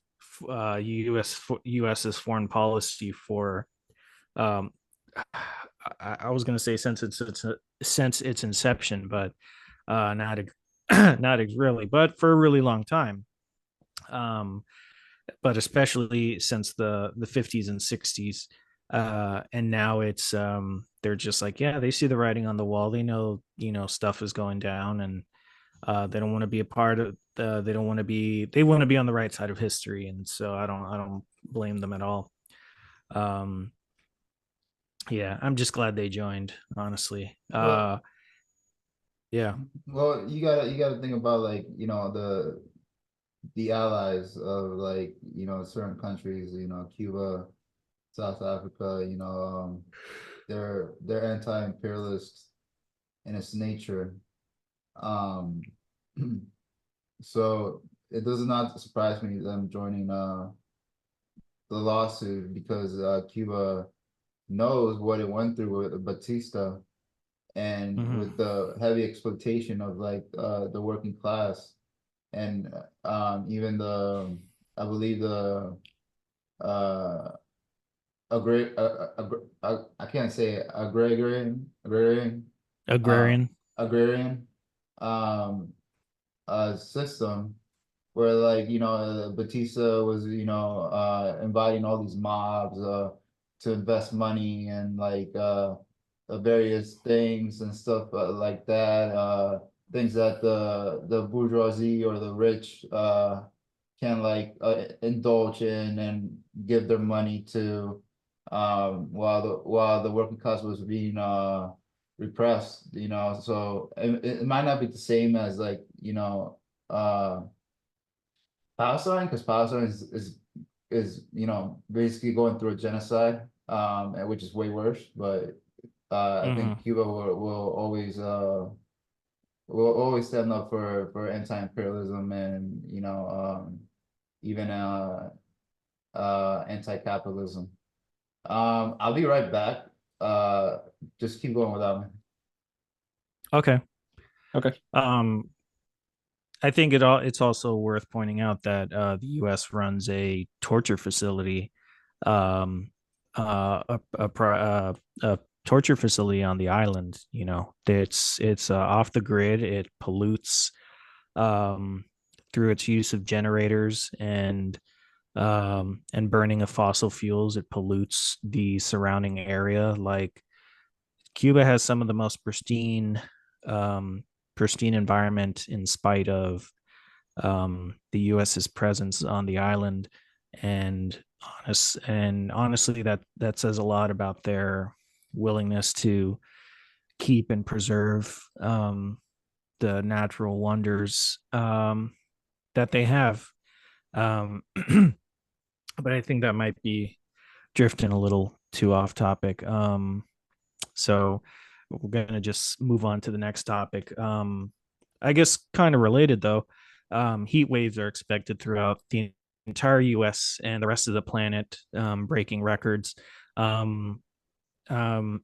US's foreign policy for I was going to say since its inception, but not not really, but for a really long time. But especially since the 50s and 60s, and now it's they're just like, yeah, they see the writing on the wall. They know stuff is going down, and they don't want to be a part of they don't want to be they want to be on the right side of history, and so I don't blame them at all. Yeah, I'm just glad they joined, honestly. Yeah. Well, you gotta think about, like, the allies of, like, certain countries, Cuba, South Africa, they're anti-imperialist in its nature. Um, so it does not surprise me them joining the lawsuit, because Cuba knows what it went through with Batista, and with the heavy exploitation of, like, the working class, and even I believe the uh I can't say Agrarian. agrarian um system, where, like, Batista was, inviting all these mobs to invest money and, like, various things and stuff like that, things that the bourgeoisie or the rich can, like, indulge in and give their money to, while the working class was being repressed, so it might not be the same as, like, uh Palestine, because Palestine is basically going through a genocide, and which is way worse. But I think Cuba will always stand up for anti-imperialism, and even anti-capitalism. I'll be right back. Just keep going without me. Okay. Okay. I think it's also worth pointing out that the U.S. runs a torture facility, a torture facility on the island. It's off the grid. It pollutes through its use of generators and burning of fossil fuels. It pollutes the surrounding area. Like, Cuba has some of the most pristine environment in spite of the U.S.'s presence on the island, and honestly, that says a lot about their willingness to keep and preserve the natural wonders that they have. But I think that might be drifting a little too off topic. So we're going to just move on to the next topic. I guess kind of related though. Heat waves are expected throughout the entire U.S. and the rest of the planet, breaking records. Um, um,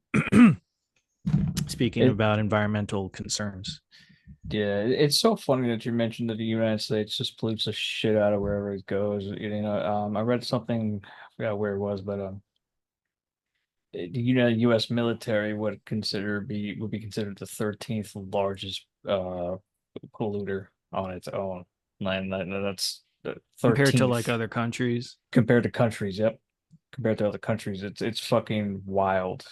Speaking It, about environmental concerns. yeah, it's so funny that you mentioned that the United States just pollutes the shit out of wherever it goes. I read something, I forgot where it was, but U.S. military would be considered the 13th largest polluter on its own. And that's the Compared to like 13th other countries. compared to countries. Yep, compared to other countries, it's fucking wild,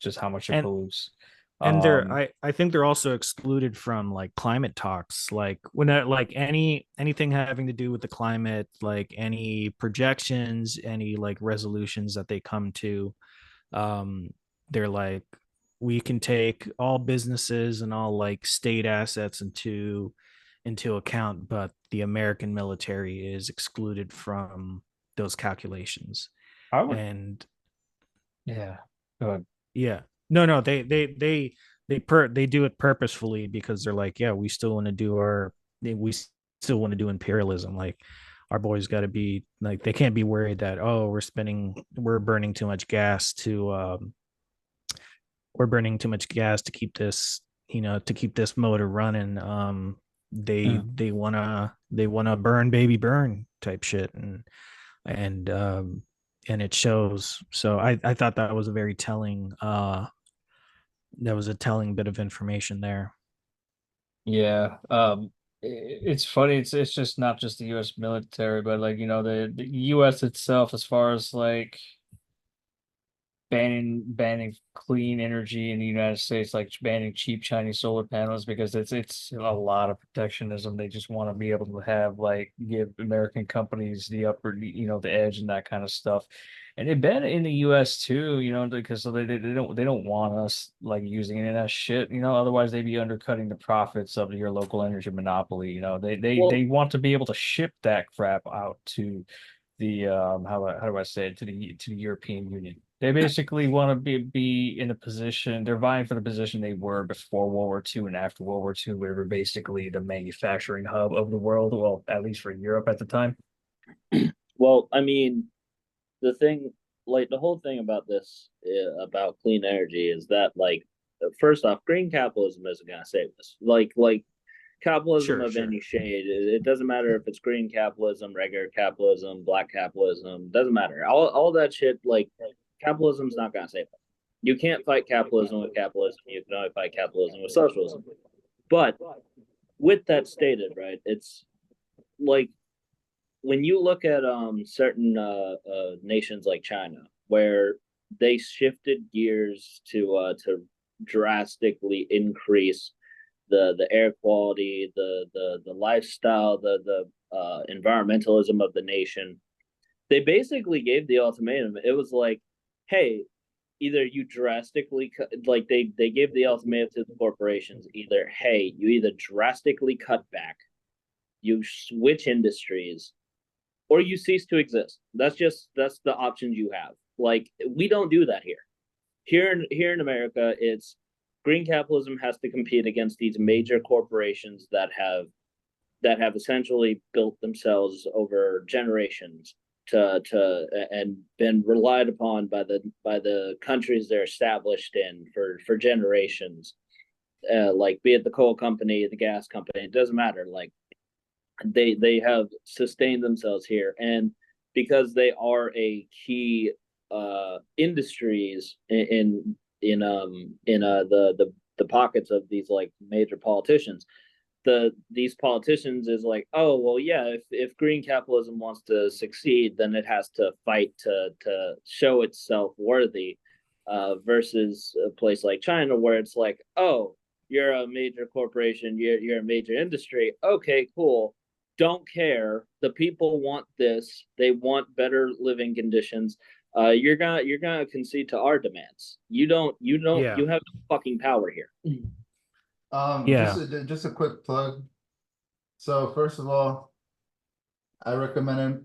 just how much it And pollutes. they're Um, I think they're also excluded from like climate talks, like when like anything having to do with the climate, like any projections, any like resolutions that they come to. um they're like, we can take all businesses and all like state assets into account, but the American military is excluded from those calculations. I would, And yeah. Go ahead. yeah, no, they do it purposefully, because they're like, yeah, we still want to do we still want to do imperialism. Like, our boys got to be like, they can't be worried that, oh, we're burning too much gas to keep this, to keep this motor running. They wanna burn, baby, burn type shit. And and it shows. So I thought that was a very telling bit of information there. Yeah. It's funny. It's just not just the U.S. military, but like the U.S. itself, as far as like banning clean energy in the United States, like banning cheap Chinese solar panels, because it's a lot of protectionism. They just want to be able to have like give American companies the the edge and that kind of stuff. And they ban it in the US too, because so they don't want us like using it as shit, otherwise they'd be undercutting the profits of your local energy monopoly. They Well, want to be able to ship that crap out to the how do I say it, to the European Union. They basically want to be in a position. They're vying for the position they were before World War II and after World War II, where we're basically the manufacturing hub of the world. Well, at least for Europe at the time. well, I mean, the thing, like the whole thing about this, about clean energy, is that like, first off, green capitalism isn't gonna save us. Like capitalism Sure, of sure. any shade, it doesn't matter if it's green capitalism, regular capitalism, black capitalism, doesn't matter. All that shit, like capitalism's not gonna save us. You can't fight capitalism with capitalism. You can only fight capitalism with socialism. But with that stated, right, it's like when you look at certain nations like China, where they shifted gears to drastically increase the air quality, the lifestyle, the environmentalism of the nation, they basically gave the ultimatum. It was like, hey, either you drastically like they gave the ultimatum to the corporations, either hey, you either drastically cut back, you switch industries, or you cease to exist. That's the options you have. Like, we don't do that here. Here in America, it's green capitalism has to compete against these major corporations that have essentially built themselves over generations to and been relied upon by the countries they're established in for generations. Like, be it the coal company, the gas company, it doesn't matter. Like, they have sustained themselves here, and because they are a key industries in the pockets of these like major politicians, these politicians is like, oh well, yeah, if green capitalism wants to succeed, then it has to fight to show itself worthy, versus a place like China, where it's like, oh, you're a major corporation, you're a major industry, okay, cool, don't care, the people want this, they want better living conditions, you're gonna concede to our demands. Yeah. You have no fucking power here. Yeah. Just a quick plug. So first of all, I recommend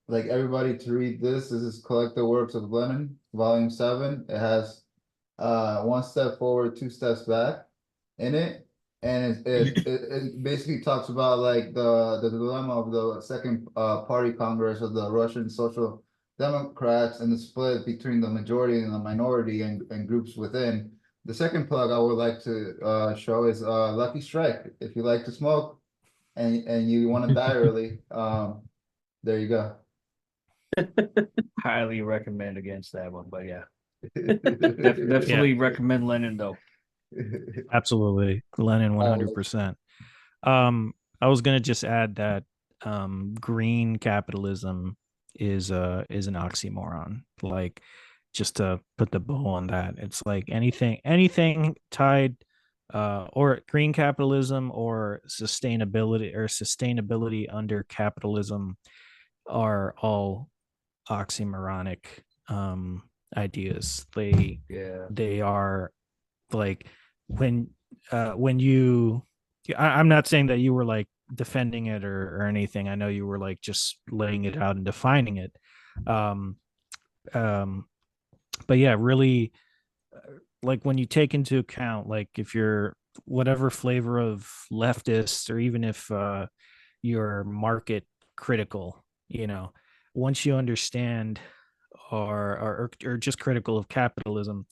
like everybody to read this. This is Collected Works of Lenin, Volume 7. It has one step forward, two steps back in it. and it basically talks about like the dilemma of the second party Congress of the Russian Social Democrats and the split between the majority and the minority and groups within. The second plug I would like to show is Lucky Strike. If you like to smoke and you want to die early, there you go. Highly recommend against that one, but yeah, definitely recommend Lenin though. Absolutely, Lenin 100%. I was gonna just add that green capitalism is an oxymoron. Like, just to put the bow on that, it's like anything tied or green capitalism or sustainability under capitalism are all oxymoronic ideas. They are like when you I'm not saying that you were like defending it or anything. I know you were like just laying it out and defining it. But yeah, really, like when you take into account, like if you're whatever flavor of leftist, or even if you're market critical, once you understand or just critical of capitalism,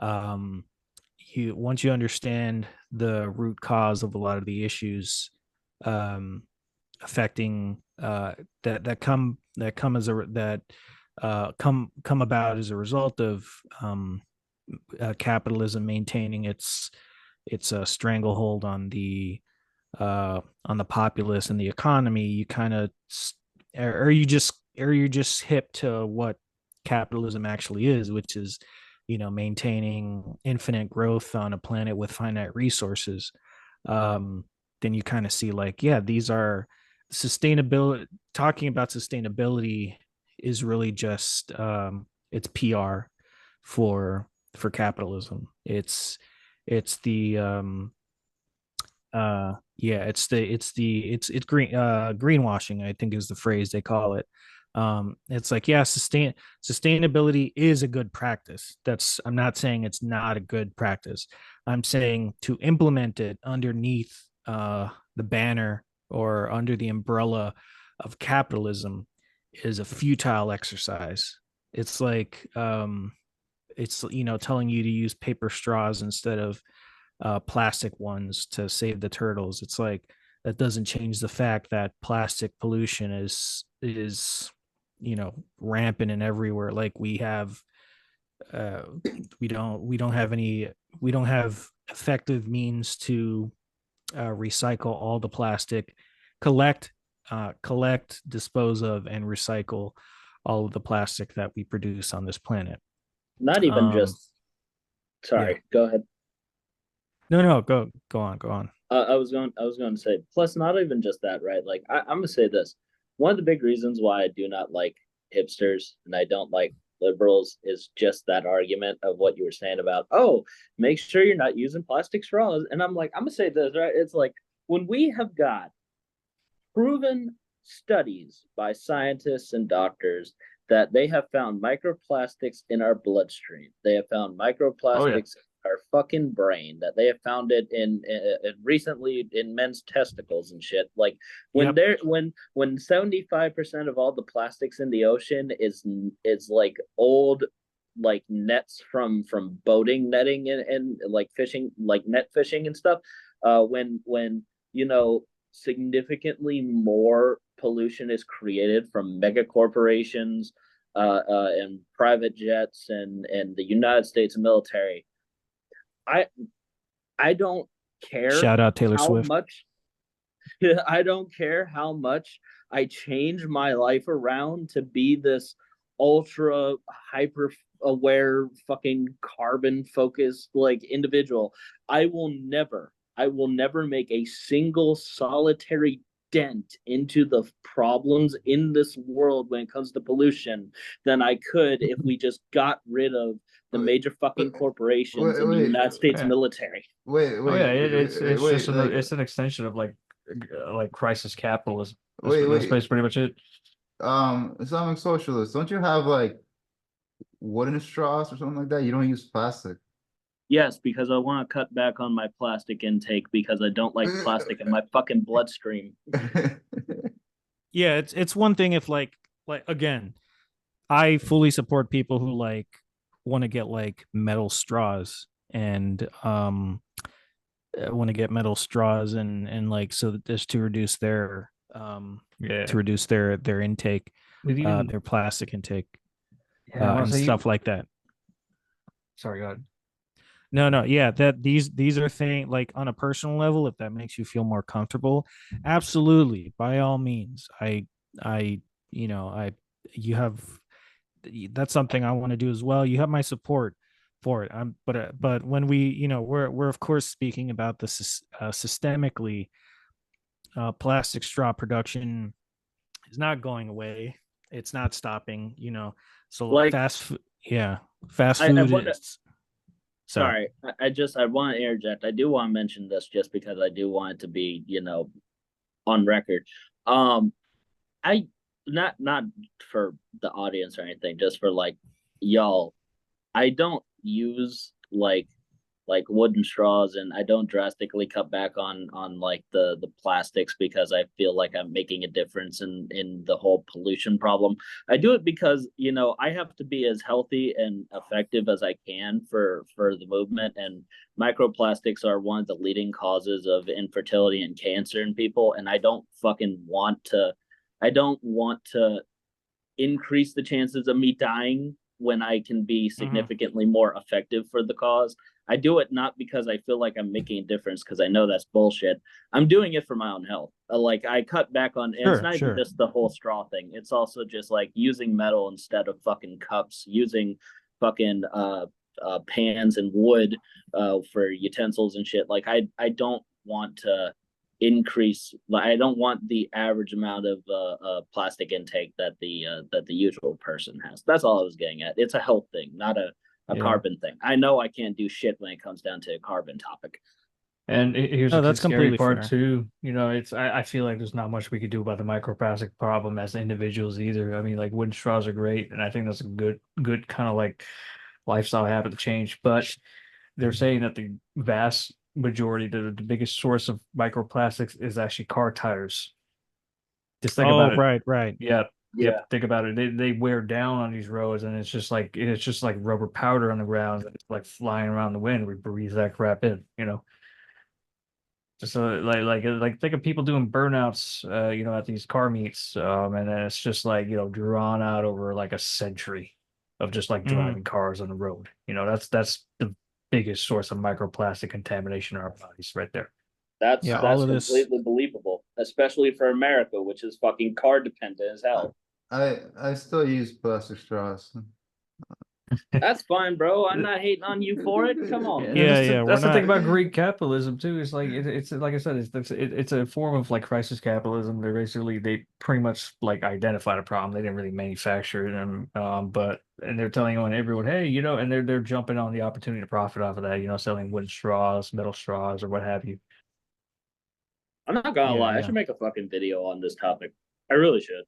once you understand the root cause of a lot of the issues affecting that come about as a result of capitalism maintaining its stranglehold on the populace and the economy, you kind of you're just hip to what capitalism actually is, which is maintaining infinite growth on a planet with finite resources. Then you kind of see like, yeah, these are sustainability. Talking about sustainability is really just it's PR for capitalism. It's green greenwashing, I think, is the phrase they call it. It's like, yeah, sustainability is a good practice. I'm not saying it's not a good practice. I'm saying to implement it underneath the banner or under the umbrella of capitalism is a futile exercise. It's like it's telling you to use paper straws instead of plastic ones to save the turtles. It's like that doesn't change the fact that plastic pollution is rampant and everywhere. Like we have we don't have effective means to recycle all the plastic, collect, dispose of, and recycle all of the plastic that we produce on this planet. Not even just. Sorry, yeah. Go ahead. No, go on. I was going to say, plus not even just that, right? Like I'm gonna say this. One of the big reasons why I do not like hipsters and I don't like liberals is just that argument of what you were saying about, oh, make sure you're not using plastic straws. And I'm like, I'm gonna say this, right? It's like when we have got proven studies by scientists and doctors that they have found microplastics in our bloodstream. They have found microplastics in our fucking brain, that they have found it in recently in men's testicles and shit. Like when when 75% of all the plastics in the ocean is like old like nets from boating netting and like fishing, like net fishing and stuff, when significantly more pollution is created from mega corporations and private jets and the United States military. I don't care. Shout out Taylor Swift. I don't care how much I change my life around to be this ultra hyper aware fucking carbon focused like individual. I will never make a single solitary dent into the problems in this world when it comes to pollution than I could if we just got rid of the major fucking corporations and the United States military. It's an extension of like crisis capitalism. That's pretty much it. Islamic socialists, don't you have like wooden straws or something like that? You don't use plastic. Yes, because I want to cut back on my plastic intake because I don't like plastic in my fucking bloodstream. Yeah, it's one thing if like again, I fully support people who like want to get like metal straws and want to get metal straws and like so that just to reduce their their intake, their plastic intake, and stuff like that. Sorry, go ahead. No, yeah, that these are things like on a personal level, if that makes you feel more comfortable, absolutely, by all means. I, you know, you have, that's something I want to do as well. You have my support for it. But when we, we're of course speaking about the systemically, plastic straw production is not going away. It's not stopping. So Like, fast food is. Sorry, I want to interject. I do want to mention this just because I do want it to be, on record. I not for the audience or anything, just for like y'all. I don't use like wooden straws, and I don't drastically cut back on like the plastics because I feel like I'm making a difference in the whole pollution problem. I do it because I have to be as healthy and effective as I can for the movement, and microplastics are one of the leading causes of infertility and cancer in people, and I don't want to increase the chances of me dying when I can be significantly more effective for the cause. I do it not because I feel like I'm making a difference, because I know that's bullshit. I'm doing it for my own health. Like, I cut back on, and it's not even just the whole straw thing. It's also just like using metal instead of fucking cups, using fucking pans and wood for utensils and shit. Like, I don't want to increase. I don't want the average amount of plastic intake that the usual person has. That's all I was getting at. It's a health thing, not a carbon thing. I know I can't do shit when it comes down to a carbon topic. And here's the scary part fair. too. I feel like there's not much we could do about the microplastic problem as individuals either. I mean, like, wooden straws are great, and I think that's a good kind of like lifestyle habit to change. But they're saying that the vast majority, the biggest source of microplastics is actually car tires. Just think about it. Right. Yeah. Think about it. They wear down on these roads, and it's just like rubber powder on the ground, it's like flying around the wind. We breathe that crap in. Just like think of people doing burnouts, at these car meets, and then it's just like drawn out over like a century of just like driving cars on the road. That's the biggest source of microplastic contamination in our bodies, right there. That's completely believable, especially for America, which is fucking car dependent as hell. I still use plastic straws. That's fine, bro. I'm not hating on you for it. Come on. That's the thing about Greek capitalism too. It's like it's like I said, it's a form of like crisis capitalism. They pretty much like identified a problem. They didn't really manufacture them, and they're telling everyone, hey, and they're jumping on the opportunity to profit off of that. Selling wooden straws, metal straws, or what have you. I'm not gonna lie. I should make a fucking video on this topic. I really should.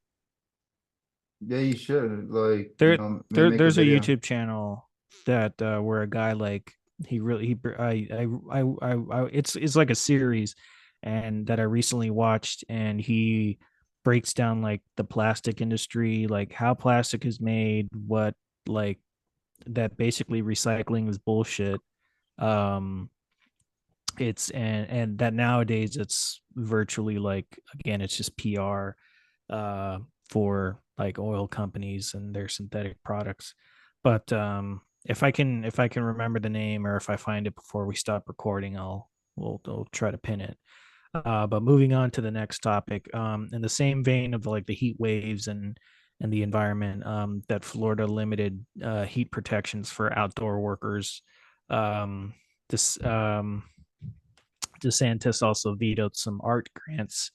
Yeah, you should. Like, there's a YouTube channel that where a guy like it's like a series, and that I recently watched, and he breaks down like the plastic industry, like how plastic is made, what like that basically recycling is bullshit. It's and that nowadays it's virtually like, again, it's just PR for like oil companies and their synthetic products. But if I can remember the name, or if I find it before we stop recording, we'll try to pin it. But moving on to the next topic, in the same vein of like the heat waves and the environment, that Florida limited heat protections for outdoor workers. DeSantis also vetoed some art grants,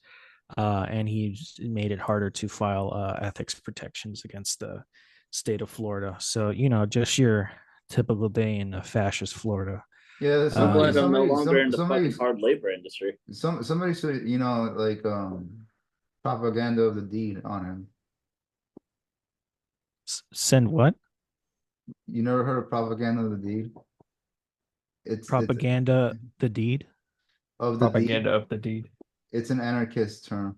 and he made it harder to file ethics protections against the state of Florida. So, just your typical day in fascist Florida. Yeah, I'm glad I'm no longer in the fucking hard labor industry. Somebody said, like propaganda of the deed on him. Send what? You never heard of propaganda of the deed? It's Propaganda, the deed. of the Propaganda of the deed. It's an anarchist term.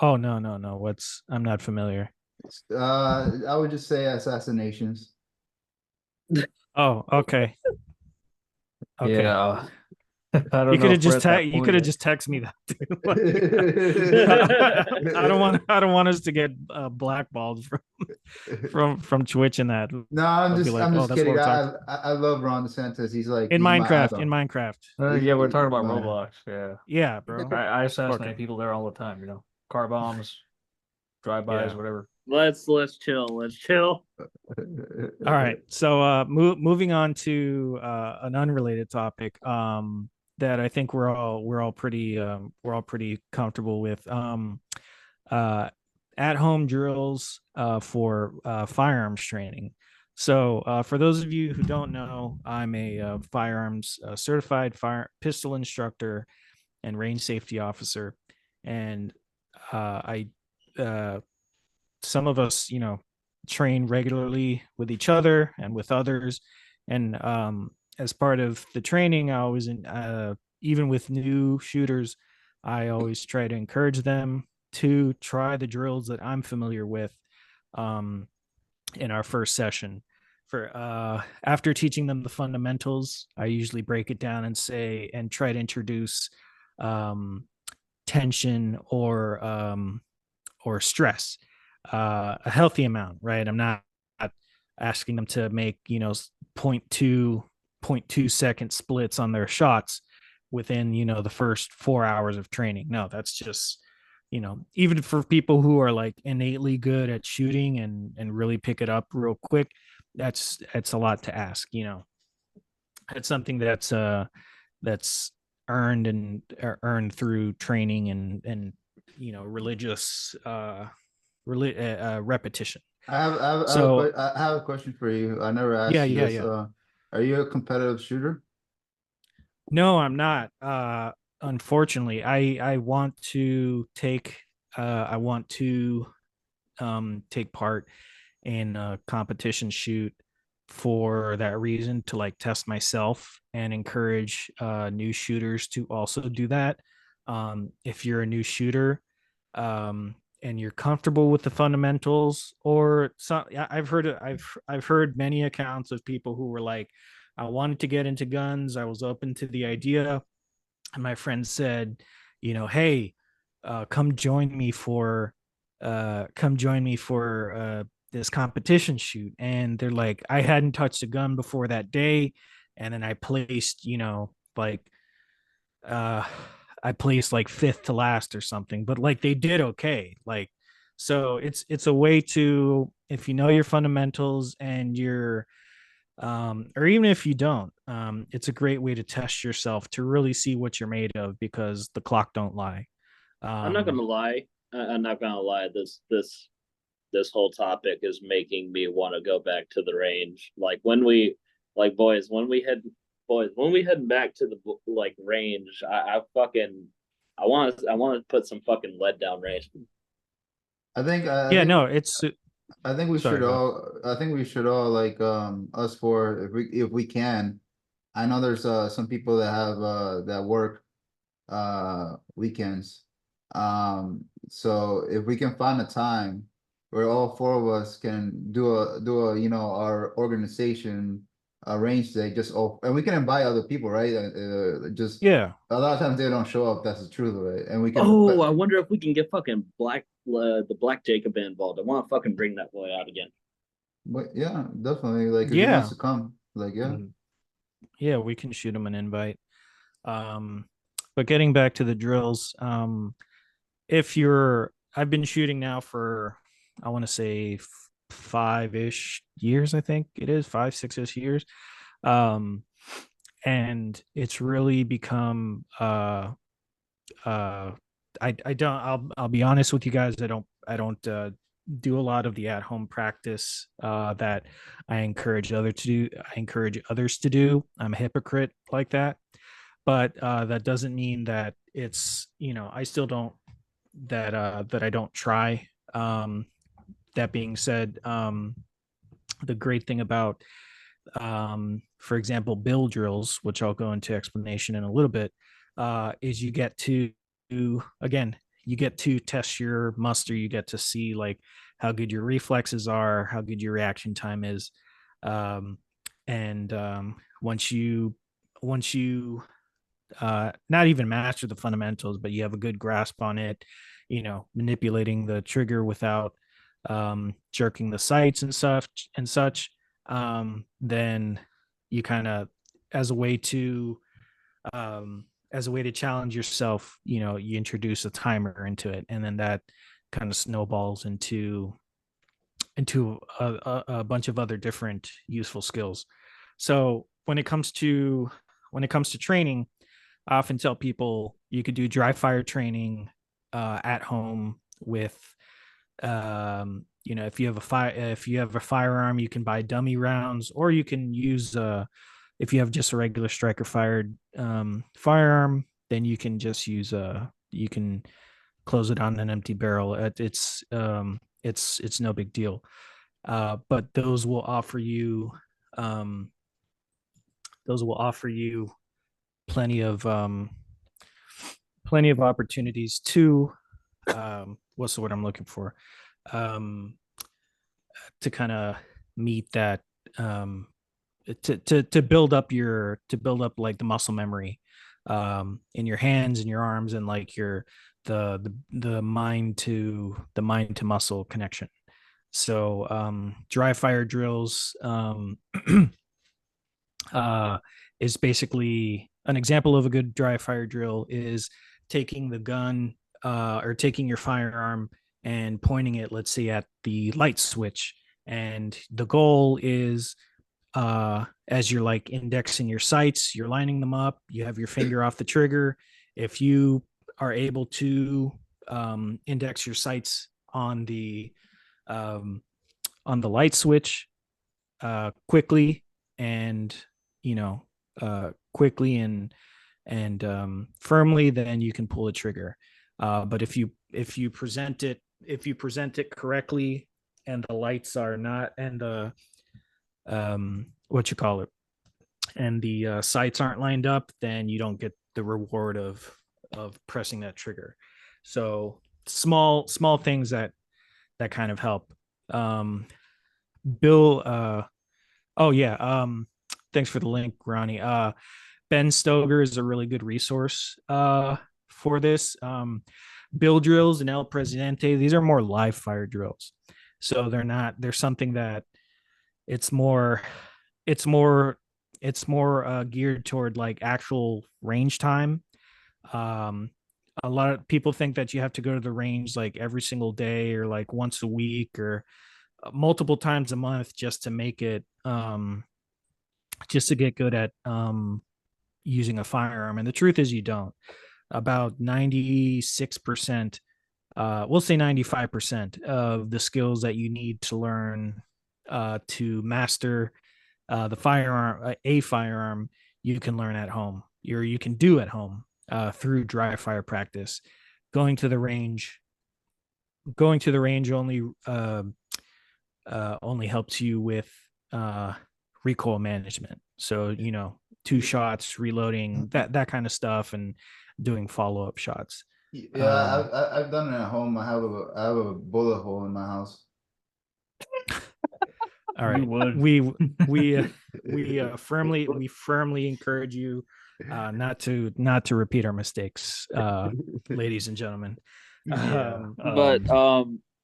Oh no. I'm not familiar. I would just say assassinations. Oh, okay. Okay. Yeah. I don't You know could have if we're just at that you point could have yet. just texted me that too. I don't want us to get blackballed from Twitch and that. No, I'll be like, I'm oh, just that's what kidding. we're talking I love Ron DeSantis. He's like in he's my Minecraft. In idol. Minecraft. Yeah, we're talking about My- Roblox. Yeah. Yeah, bro. I assassinate Okay. people there all the time, car bombs, drive-bys, Yeah. whatever. Let's chill. Let's chill. All right. So moving on to an unrelated topic that I think we're all pretty comfortable with. At home drills for firearms training. So for those of you who don't know, I'm a firearms certified pistol instructor and range safety officer, and I some of us, train regularly with each other and with others. And as part of the training, I always, even with new shooters, I always try to encourage them to try the drills that I'm familiar with in our first session. For after teaching them the fundamentals, I usually break it down and try to introduce tension or stress, a healthy amount, right? I'm not asking them to make 0.2 second splits on their shots within the first 4 hours of training. No, that's just even for people who are like innately good at shooting and really pick it up real quick, that's a lot to ask. It's something that's earned through training and religious repetition. I have a question for you. I never asked you this. Yeah. Are you a competitive shooter? No, I'm not. Unfortunately, I want to take take part in a competition shoot for that reason, to like test myself and encourage new shooters to also do that. If you're a new shooter, and you're comfortable with the fundamentals, or some, I've heard many accounts of people who were like, I wanted to get into guns, I was open to the idea, and my friend said, hey, come join me for this competition shoot. And they're like, I hadn't touched a gun before that day, and then I placed like I placed like fifth to last or something, but like they did okay. Like, so it's a way to, if you know your fundamentals and you're or even if you don't, it's a great way to test yourself to really see what you're made of, because the clock don't lie. I'm not gonna lie. I'm not gonna lie. This whole topic is making me want to go back to the range. Boys, when we head back to the range, I want to put some fucking lead down range. I think. Yeah, no, it's. I think we Sorry, should all. I think we should all like us four, if we can. I know there's some people that have that work weekends. So if we can find a time where all four of us can do a our organization arrange day, and we can invite other people, right? Just Yeah. a lot of times they don't show up. That's the truth of it, and we can. Oh, I wonder if we can get fucking the Black Jacob involved. I want to fucking bring that boy out again. But yeah, definitely. Like if he Yeah. wants to come, like yeah. Yeah, we can shoot him an invite. But getting back to the drills, I've been shooting now for, I want to say 5-ish years. I think it is 5-6-ish years. And it's really become, I don't, I'll be honest with you guys. I don't do a lot of the at-home practice that I encourage others to do. I'm a hypocrite like that, but that doesn't mean that it's, I still don't, that I don't try. That being said, the great thing about for example, bill drills, which I'll go into explanation in a little bit, is you get to, again, you get to test your muster. You get to see like how good your reflexes are, how good your reaction time is. And once you not even master the fundamentals, but you have a good grasp on it, manipulating the trigger without jerking the sights and such, then you kind of, as a way to challenge yourself, you introduce a timer into it, and then that kind of snowballs into a bunch of other different useful skills. So when it comes to training, I often tell people you could do dry fire training at home with, if you have a firearm, you can buy dummy rounds, or you can use if you have just a regular striker fired firearm, then you can just use you can close it on an empty barrel. It's no big deal. But those will offer you plenty of opportunities to what's the word I'm looking for, to kind of meet that, to build up like the muscle memory in your hands and your arms, and like the mind to muscle connection. So dry fire drills is basically an example of a good dry fire drill is taking the gun or taking your firearm and pointing it, let's say, at the light switch. And the goal is, as you're like indexing your sights, you're lining them up, you have your finger off the trigger. If you are able to index your sights on the light switch quickly and firmly, then you can pull the trigger. But if you present it correctly, and the lights are not, and the and the sights aren't lined up, then you don't get the reward of pressing that trigger. So small things that kind of help. Bill, thanks for the link, Ronnie. Ben Stoger is a really good resource for this. Bill drills and El Presidente, these are more live fire drills. So they're something that it's more geared toward like actual range time. A lot of people think that you have to go to the range like every single day, or like once a week, or multiple times a month, just to make it just to get good at using a firearm. And the truth is, you don't. About 96%, we'll say 95% of the skills that you need to learn to master a firearm, you can learn at home, or you can do at home through dry fire practice. Going to the range only helps you with recoil management. So 2 shots, reloading, that kind of stuff, and doing follow-up shots. Yeah, I've done it at home. I have a bullet hole in my house. All right, we firmly encourage you not to repeat our mistakes, ladies and gentlemen.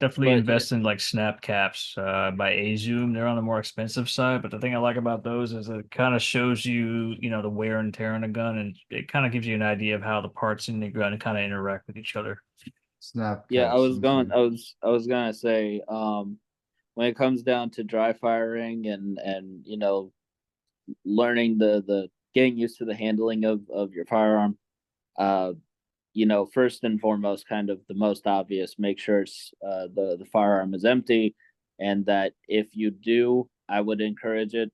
Definitely invest in like snap caps by Azoom. They're on the more expensive side, but the thing I like about those is it kind of shows you, the wear and tear on a gun, and it kind of gives you an idea of how the parts in the gun kind of interact with each other. Snap. Yeah, I was gonna say, when it comes down to dry firing and learning the getting used to the handling of your firearm, first and foremost, kind of the most obvious, make sure it's the firearm is empty, and that if you do, I would encourage it.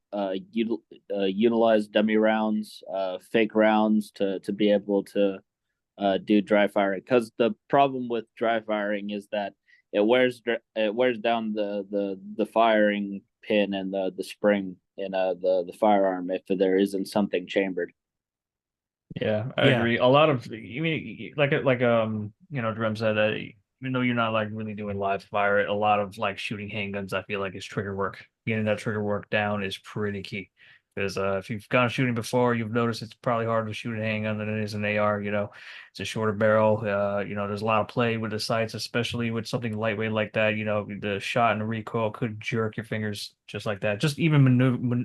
Utilize dummy rounds, fake rounds to be able to do dry firing. Because the problem with dry firing is that it wears down the firing pin and the spring the firearm if there isn't something chambered. Yeah, I agree. A lot of you mean Drem said that even though you're not like really doing live fire, a lot of like shooting handguns, I feel like is trigger work. Getting that trigger work down is pretty key. Because if you've gone shooting before, you've noticed it's probably harder to shoot a handgun than it is an AR. It's a shorter barrel. There's a lot of play with the sights, especially with something lightweight like that. The shot and the recoil could jerk your fingers just like that. Just even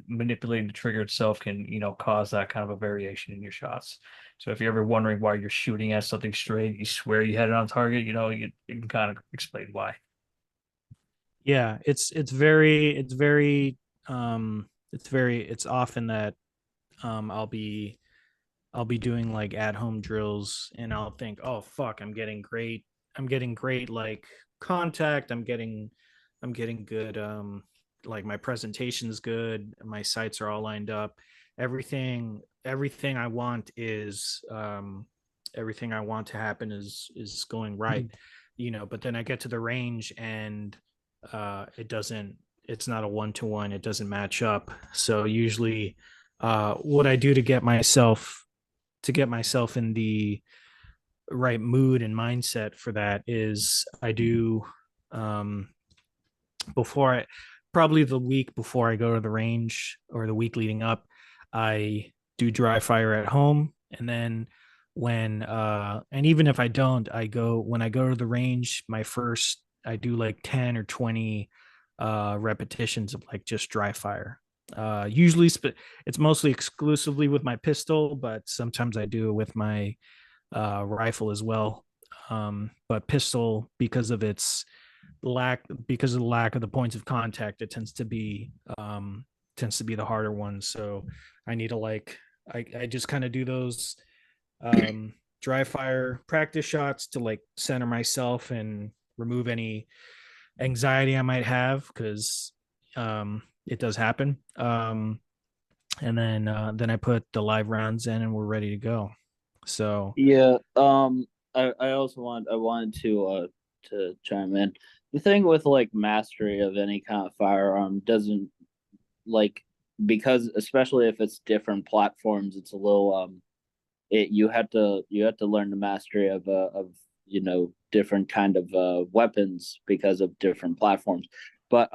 manipulating the trigger itself can, cause that kind of a variation in your shots. So if you're ever wondering why you're shooting at something straight, you swear you had it on target, you can kind of explain why. Yeah, it's often that I'll be doing like at home drills and I'll think, oh fuck, I'm getting great like contact, I'm getting good like my presentation's good, my sights are all lined up, everything I want is everything I want to happen is going right. But then I get to the range and it's not a 1-to-1, it doesn't match up. So usually what I do to get myself in the right mood and mindset for that is I do probably the week before I go to the range or the week leading up, I do dry fire at home. And then and even if I don't, when I go to the range, I do like 10 or 20 repetitions of like just dry fire. Usually it's mostly exclusively with my pistol, but sometimes I do it with my rifle as well. But pistol, because of the lack of the points of contact, it tends to be the harder one. So I need to I just kind of do those dry fire practice shots to like center myself and remove any anxiety I might have, because it does happen. And then I put the live rounds in and we're ready to go. So yeah, I wanted to chime in. The thing with like mastery of any kind of firearm doesn't like, because especially if it's different platforms, it's a little you have to learn the mastery of different kind of weapons because of different platforms. But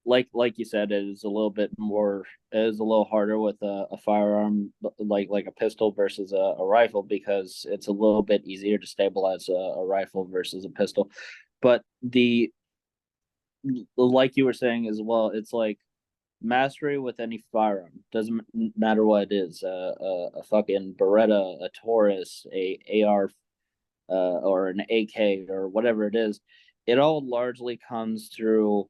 like you said, it is a little harder with a firearm like a pistol versus a rifle, because it's a little bit easier to stabilize a rifle versus a pistol. But like you were saying as well, it's like mastery with any firearm doesn't matter what it is, a fucking Beretta, a Taurus, a AR, or an AK, or whatever it is. It all largely comes through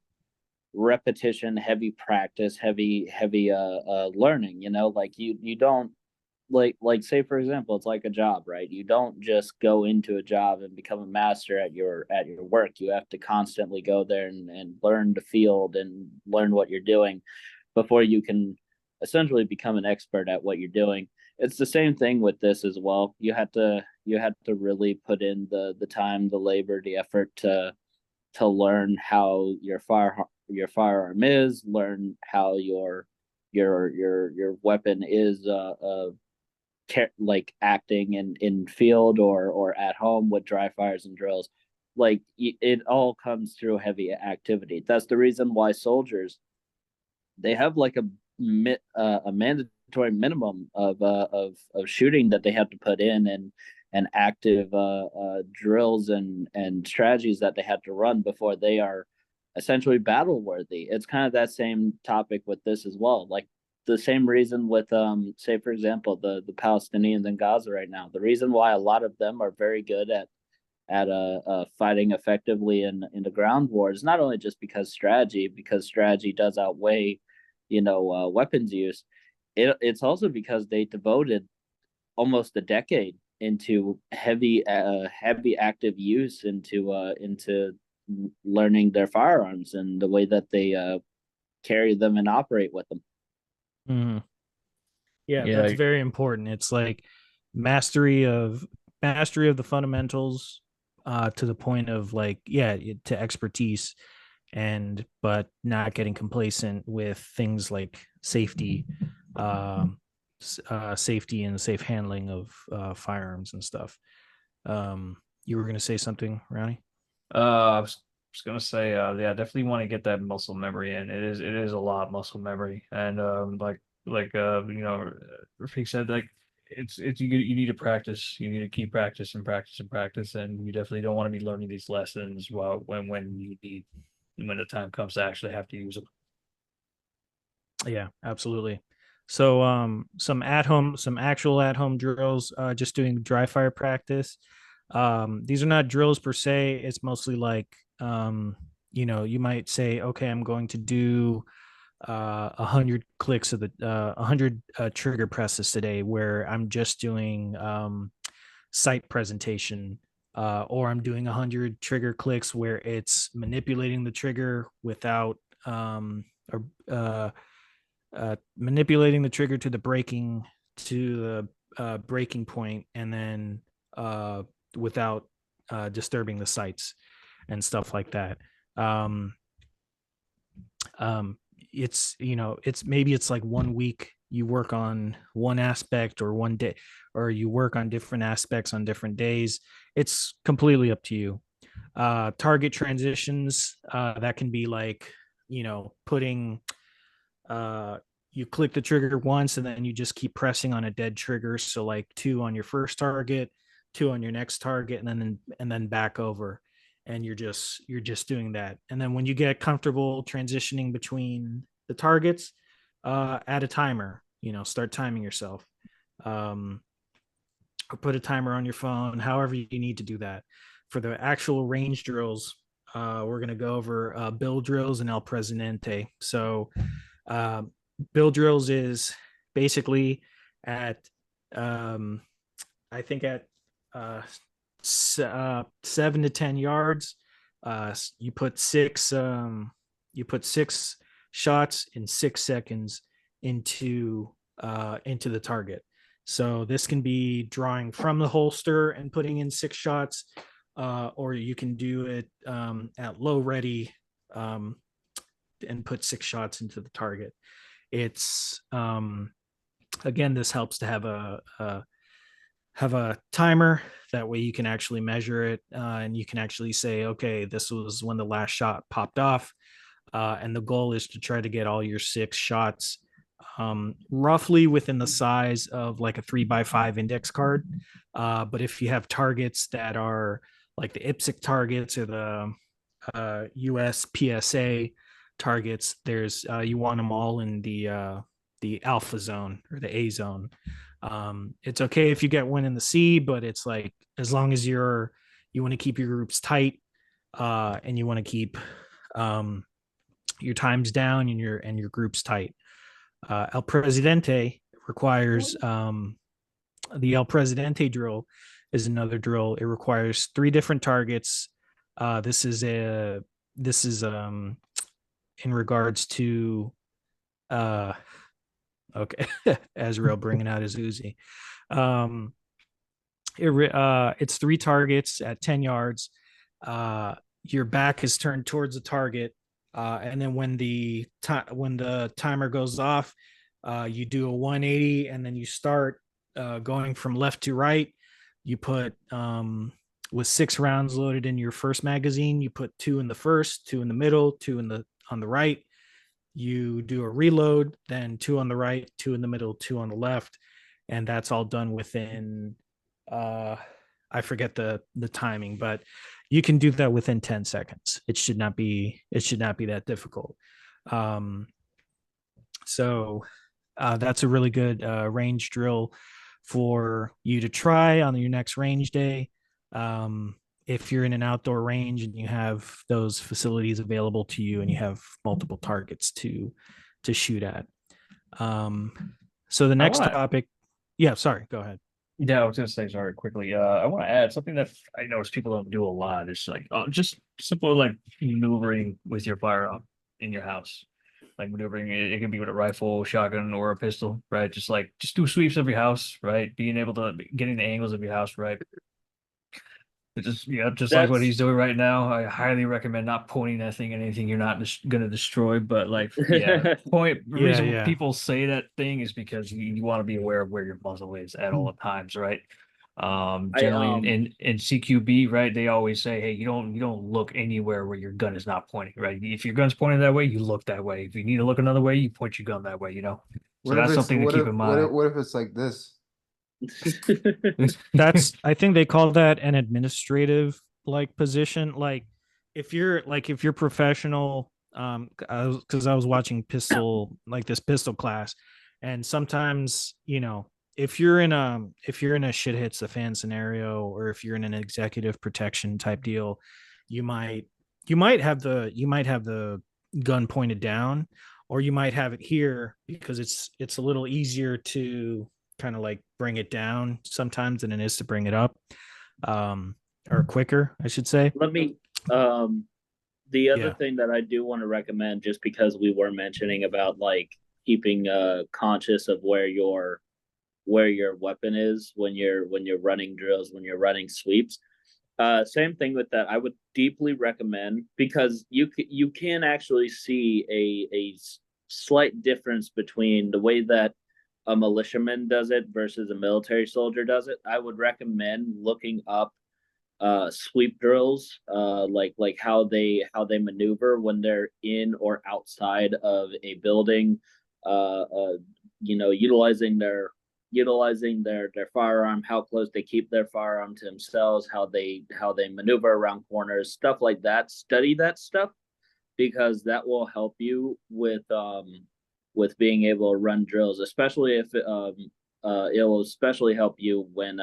repetition, heavy practice, heavy learning. Like you don't like say for example, it's like a job, right? You don't just go into a job and become a master at your work. You have to constantly go there and learn the field and learn what you're doing before you can essentially become an expert at what you're doing. It's the same thing with this as well. You had to really put in the time, the labor, the effort to learn how your firearm is, learn how your weapon is like acting in field or at home with dry fires and drills. Like it all comes through heavy activity. That's the reason why soldiers, they have like a mandatory minimum of shooting that they have to put in, and active drills and strategies that they have to run before they are essentially battle worthy. It's kind of that same topic with this as well. Like the same reason with say for example the Palestinians in Gaza right now. The reason why a lot of them are very good at fighting effectively in the ground wars, not only just because strategy does outweigh weapons use. It's also because they devoted almost a decade into heavy active use into learning their firearms and the way that they carry them and operate with them. Mm-hmm. Yeah, that's very important. It's like mastery of the fundamentals to the point of like to expertise. but not getting complacent with things like safety, safety and safe handling of firearms and stuff. You were going to say something, Ronnie? I was gonna say, yeah, definitely want to get that muscle memory in. It is a lot of muscle memory, and Rafik said, like you need to practice. You need to keep practice and practice and practice, and you definitely don't want to be learning these lessons when the time comes to actually have to use them. Yeah, absolutely. So some actual at home drills, just doing dry fire practice. These are not drills per se. It's mostly like you might say, okay, I'm going to do 100 clicks of the 100 trigger presses today, where I'm just doing sight presentation, or I'm doing 100 trigger clicks where it's manipulating the trigger without or manipulating the trigger to the breaking point, and then without disturbing the sights and stuff like that. It's like 1 week you work on one aspect, or one day, or you work on different aspects on different days. It's completely up to you. Target transitions, that can be like, putting you click the trigger once and then you just keep pressing on a dead trigger. So like 2 on your first target, 2 on your next target, and then back over. And you're just doing that. And then when you get comfortable transitioning between the targets, add a timer, start timing yourself. Or put a timer on your phone, however you need to do that. For the actual range drills, we're going to go over bill drills and El Presidente. So bill drills is basically at I think at 7 to 10 yards, you put six shots in 6 seconds into the target. So this can be drawing from the holster and putting in 6 shots, or you can do it at low ready and put 6 shots into the target. It's again, this helps to have a timer. That way you can actually measure it, and you can actually say, okay, this was when the last shot popped off. And the goal is to try to get all your 6 shots roughly within the size of like a 3x5 index card. But if you have targets that are like the IPSC targets or the US PSA targets, there's you want them all in the alpha zone or the A zone. It's okay if you get one in the C, but it's like, as long as you want to keep your groups tight, and you want to keep your times down and your groups tight. El Presidente requires the El Presidente drill is another drill. It requires 3 different targets. This is in regards to okay, Azrael bringing out his Uzi. It's 3 targets at 10 yards. Your back is turned towards the target. And then when the timer goes off, you do a 180, and then you start going from left to right. You put with 6 rounds loaded in your first magazine, you put 2 in the first, 2 in the middle, 2 on the right. You do a reload, then 2 on the right, 2 in the middle, 2 on the left, and that's all done within I forget the timing, but you can do that within 10 seconds. It should not be that difficult. So that's a really good range drill for you to try on your next range day. If you're in an outdoor range and you have those facilities available to you and you have multiple targets to shoot at. So the next topic, sorry, go ahead. Yeah, I was gonna say, sorry, quickly. I want to add something that I notice people don't do a lot. It's like just simple like maneuvering with your firearm in your house. Like maneuvering, it can be with a rifle, shotgun, or a pistol, right? Just do sweeps of your house, right? Being able to getting the angles of your house right. Just like what That's he's doing right now. I highly recommend not pointing that thing at anything you're not going to destroy. But like, the reason yeah. people say that thing is because you want to be aware of where your muzzle is at all times, right? I Generally in CQB, right, they always say, hey, you don't look anywhere where your gun is not pointing, right? If your gun's pointing that way, you look that way. If you need to look another way, you point your gun that way. So What if that's it's something to keep in mind. what if it's like this? That's I think they call that an administrative like position. Like if you're professional, because I was watching this pistol class, and sometimes if you're in a shit hits the fan scenario, or if you're in an executive protection type deal, you might have the gun pointed down, or you might have it here because it's a little easier to kind of like bring it down sometimes than it is to bring it up, or quicker, I should say. Let me the other Yeah. thing that I do want to recommend, just because we were mentioning about like keeping conscious of where your weapon is when you're running drills, when you're running sweeps. Same thing with that. I would deeply recommend, because you can actually see a slight difference between the way that a militiaman does it versus a military soldier does it. I would recommend looking up sweep drills, like how they maneuver when they're in or outside of a building, utilizing their firearm, how close they keep their firearm to themselves, how they maneuver around corners, stuff like that. Study that stuff, because that will help you with being able to run drills, especially if it will especially help you when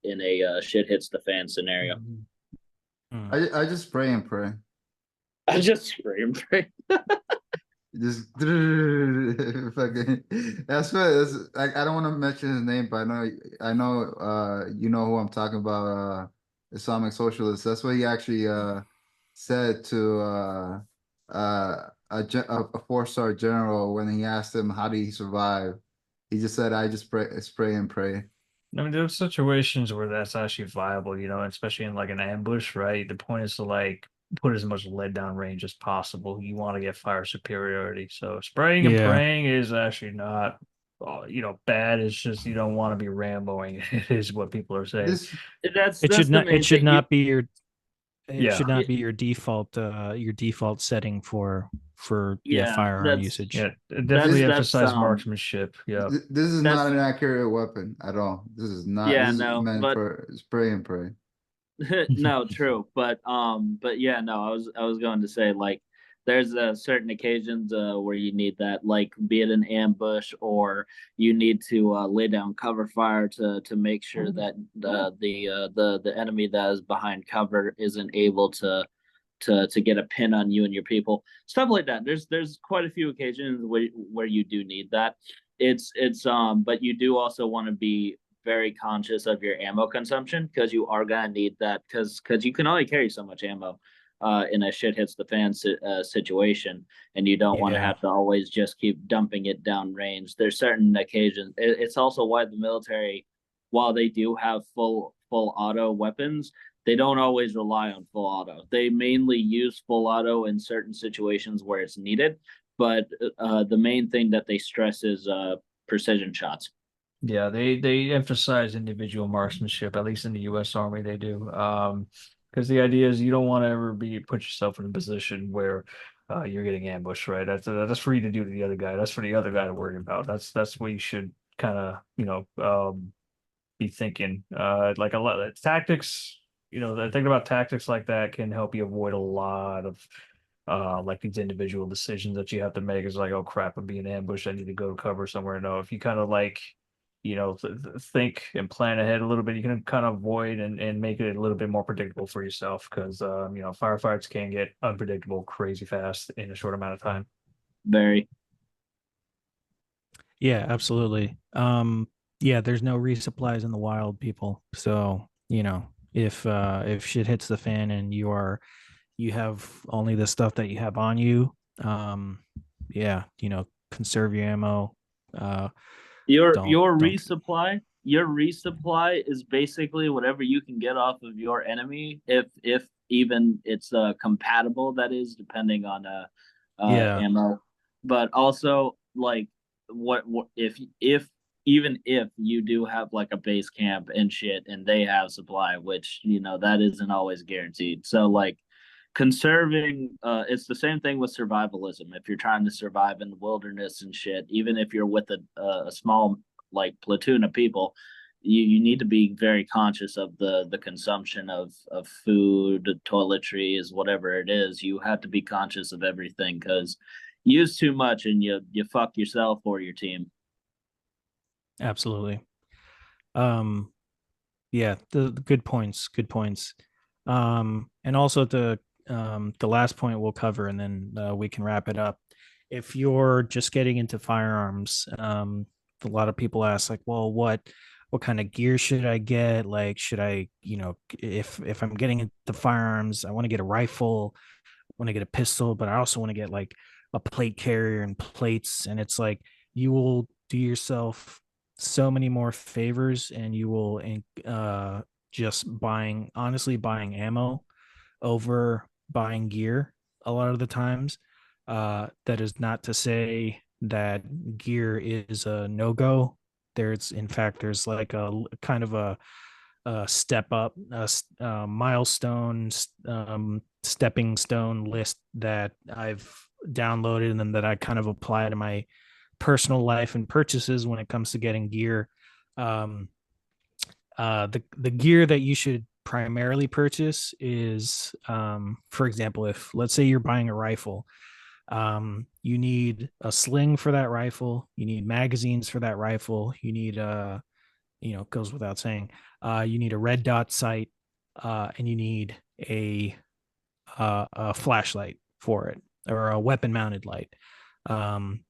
in a shit hits the fan scenario. I just spray and pray. I just spray and pray. Just fucking. I don't want to mention his name, but I know you know who I'm talking about. Islamic socialist. That's what he actually said to a 4-star general when he asked him how did he survive. He just said, "I just spray and pray." I mean, there's situations where that's actually viable, especially in like an ambush, right? The point is to like put as much lead down range as possible. You want to get fire superiority. So spraying and Yeah. praying is actually not, bad. It's just you don't want to be Ramboing. It is what people are saying. It should not. It should not be your. It Yeah. should not be your default setting for firearm usage. Yeah, definitely That's, emphasize marksmanship. Yeah. This is That's- not an accurate weapon at all. This is not. Yeah, this is no, meant but- for spray and pray. No, true, but yeah, no, I was going to say, like, there's certain occasions where you need that, like, be it an ambush, or you need to lay down cover fire to make sure that the enemy that is behind cover isn't able to get a pin on you and your people, stuff like that. There's quite a few occasions where you do need that. It's but you do also want to be very conscious of your ammo consumption, because you are gonna need that, because you can only carry so much ammo in a shit hits the fan situation, and you don't want to have to always just keep dumping it down range. There's certain occasions. It's also why the military, while they do have full auto weapons, they don't always rely on full auto. They mainly use full auto in certain situations where it's needed, but the main thing that they stress is precision shots. Yeah, they emphasize individual marksmanship, at least in the U.S. Army they do. Because the idea is you don't want to ever put yourself in a position where you're getting ambushed, right? That's for you to do to the other guy. That's for the other guy to worry about. That's what you should kind of be thinking. Like a lot of tactics, thinking about tactics like that can help you avoid a lot of like these individual decisions that you have to make. Is like, oh crap, I'm being ambushed, I need to go to cover somewhere. No, if you kind of like think and plan ahead a little bit, you can kind of avoid and make it a little bit more predictable for yourself, because firefights can get unpredictable crazy fast in a short amount of time. Very. Yeah, absolutely. Yeah, there's no resupplies in the wild, people. So if shit hits the fan and you have only the stuff that you have on you, conserve your ammo. Your don't- resupply your resupply is basically whatever you can get off of your enemy, if even it's compatible, that is, depending on Yeah. ammo. But also, like, what if even if you do have like a base camp and shit and they have supply, which that isn't always guaranteed. So like conserving, it's the same thing with survivalism. If you're trying to survive in the wilderness and shit, even if you're with a small like platoon of people, you need to be very conscious of the consumption of food, toiletries, whatever it is. You have to be conscious of everything, because use too much and you fuck yourself or your team. Absolutely. Yeah, the good points, and also the last point we'll cover, and then we can wrap it up. If you're just getting into firearms, a lot of people ask, like, well, what kind of gear should I get? Like, should I, if I'm getting into firearms, I want to get a rifle, I want to get a pistol, but I also want to get like a plate carrier and plates. And it's like, you will do yourself so many more favors, and you will just honestly buying ammo over buying gear a lot of the times. That is not to say that gear is a no-go. There's like a kind of a step up, a milestone, stepping stone list that I've downloaded, and then that I kind of apply to my personal life and purchases when it comes to getting gear. The gear that you should primarily purchase is, for example, if let's say you're buying a rifle, you need a sling for that rifle, you need magazines for that rifle, you need goes without saying, you need a red dot sight, and you need a flashlight for it, or a weapon mounted light.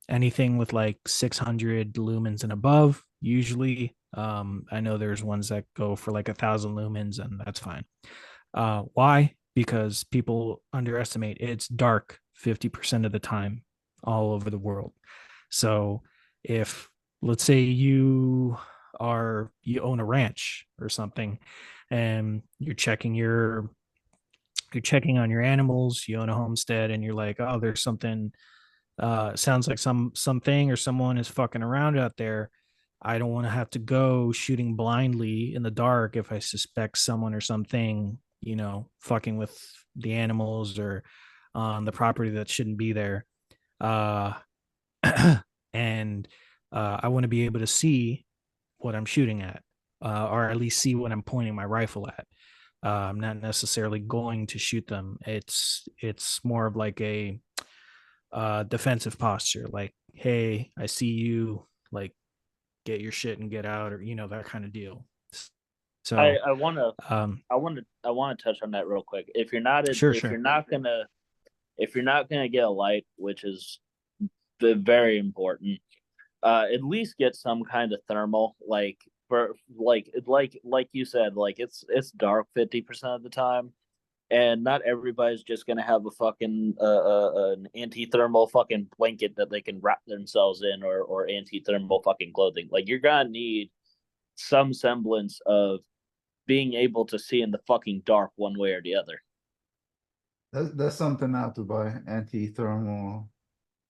Anything with like 600 lumens and above, usually. I know there's ones that go for like 1,000 lumens, and that's fine. Why? Because people underestimate it's dark 50% of the time all over the world. So if, let's say, you own a ranch or something, and you're checking on your animals, you own a homestead, and you're like, oh, there's something, sounds like something or someone is fucking around out there. I don't want to have to go shooting blindly in the dark if I suspect someone or something, fucking with the animals or on the property that shouldn't be there. And I want to be able to see what I'm shooting at, or at least see what I'm pointing my rifle at. I'm not necessarily going to shoot them. It's more of like a defensive posture, like, hey, I see you, like, get your shit and get out, or that kind of deal. So I want to touch on that real quick. If you're not sure. you're not gonna get a light, which is very important, at least get some kind of thermal, like, for like you said, like it's dark 50% of the time, and not everybody's just gonna have a fucking an anti-thermal fucking blanket that they can wrap themselves in, or anti-thermal fucking clothing. Like, you're gonna need some semblance of being able to see in the fucking dark one way or the other. That's something not to buy, anti-thermal.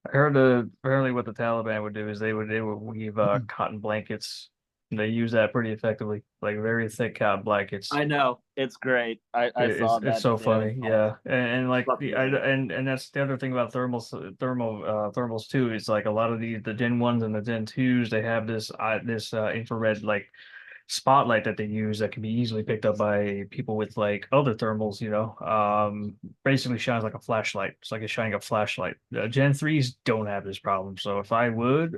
I heard apparently what the Taliban would do is they would weave cotton blankets. They use that pretty effectively, like very thick cotton blankets. I know, it's great. I saw that. It's so funny, yeah. And like and that's the other thing about thermals too. Is like a lot of the Gen 1s and the Gen 2s, they have this infrared like spotlight that they use that can be easily picked up by people with like other thermals, basically shines like a flashlight. It's like it's shining a flashlight. Gen 3s don't have this problem. So if I were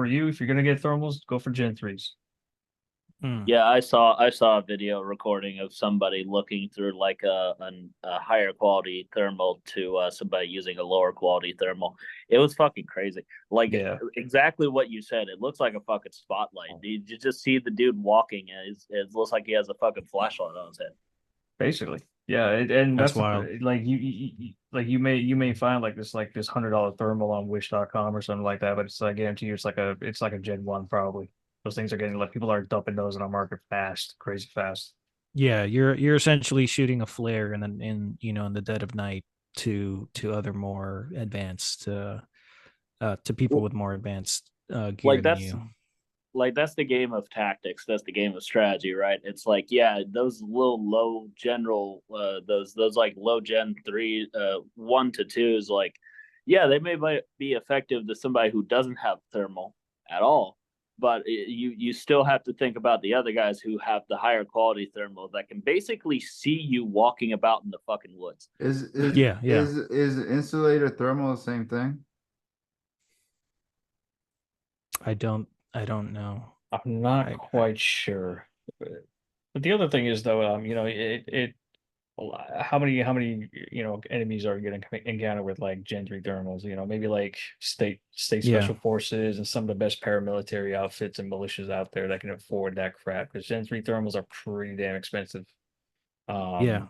you, if you're going to get thermals, go for Gen 3s. Yeah, I saw a video recording of somebody looking through like a higher quality thermal to somebody using a lower quality thermal. It was fucking crazy. Like, exactly what you said. It looks like a fucking spotlight. You just see the dude walking, and it looks like he has a fucking flashlight on his head. Basically, yeah, and that's wild. Like you may find like this $100 thermal on Wish.com or something like that, but it's, I guarantee you it's like a Gen 1 probably. those things are getting like people are dumping those in our market fast, crazy fast. Yeah, you're essentially shooting a flare and then in the dead of night to other more advanced to people with more advanced gear Like than that's you. like that's the game of tactics. That's the game of strategy, right? It's like, yeah, those little low general, those like low gen 3, 1 to 2s, like, yeah, they may be effective to somebody who doesn't have thermal at all, but you still have to think about the other guys who have the higher quality thermal that can basically see you walking about in the fucking woods. Yeah, yeah. Is insulator thermal the same thing? I don't know. I'm not I- quite sure. But the other thing is though, how many enemies are you going to encounter with like Gen 3 thermals? Maybe like state Yeah. special forces and some of the best paramilitary outfits and militias out there that can afford that crap, because Gen 3 thermals are pretty damn expensive. Yeah.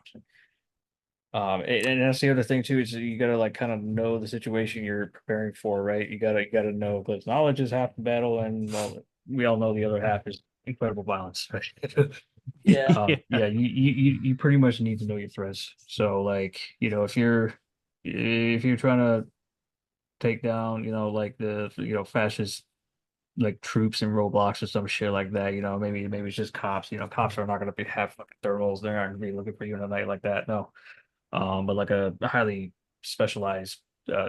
And that's the other thing too, is you gotta like kind of know the situation you're preparing for, right? You gotta know, because knowledge is half the battle, and well, we all know the other half is incredible violence, right? Yeah. Yeah, you pretty much need to know your threats. So like, if you're trying to take down, like the fascist like troops and roadblocks or some shit like that, maybe it's just cops. Cops are not gonna have fucking thermals. They're not gonna be looking for you in a night like that. No. But like a highly specialized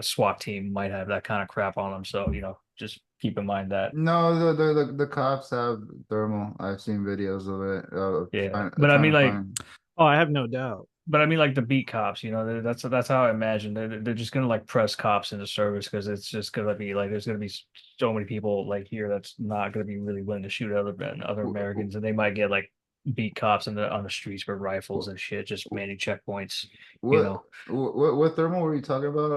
SWAT team might have that kind of crap on them. So, just keep in mind that. No, the cops have thermal. I've seen videos of it. Yeah. But I Trying mean, to like, find. Oh, I have no doubt. the beat cops, that's how I imagine they're just gonna like press cops into service, because it's just gonna be like there's gonna be so many people like here that's not gonna be really willing to shoot other Americans, and they might get like beat cops on the streets with rifles and shit, just manning checkpoints, you What know. what thermal were you talking about,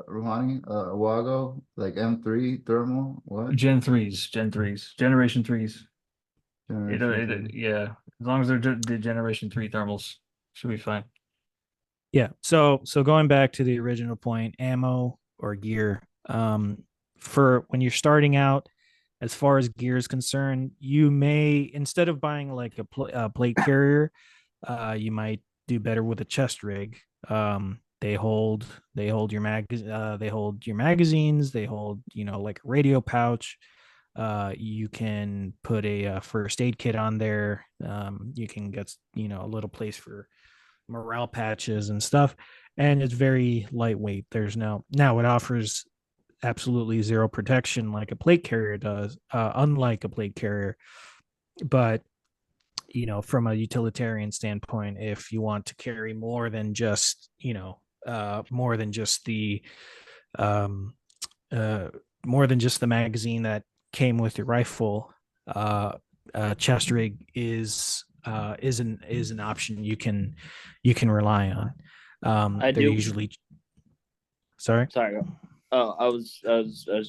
Rouhani? A while ago? Like M3 thermal? What? Gen 3s, Generation 3s. Generation 3. Yeah, as long as they're the Generation 3 thermals, should be fine. Yeah. So going back to the original point, ammo or gear. For when you're starting out, as far as gear is concerned, you may, instead of buying like a plate carrier, you might do better with a chest rig. They hold your magazines. They hold like a radio pouch. You can put a first aid kit on there. You can get a little place for morale patches and stuff, and it's very lightweight. There's no now it offers absolutely zero protection like a plate carrier does, unlike a plate carrier. But from a utilitarian standpoint, if you want to carry more than just the um more than just the magazine that came with your rifle, chest rig is an option you can rely on. I They're do. usually sorry. Sorry. Oh, I was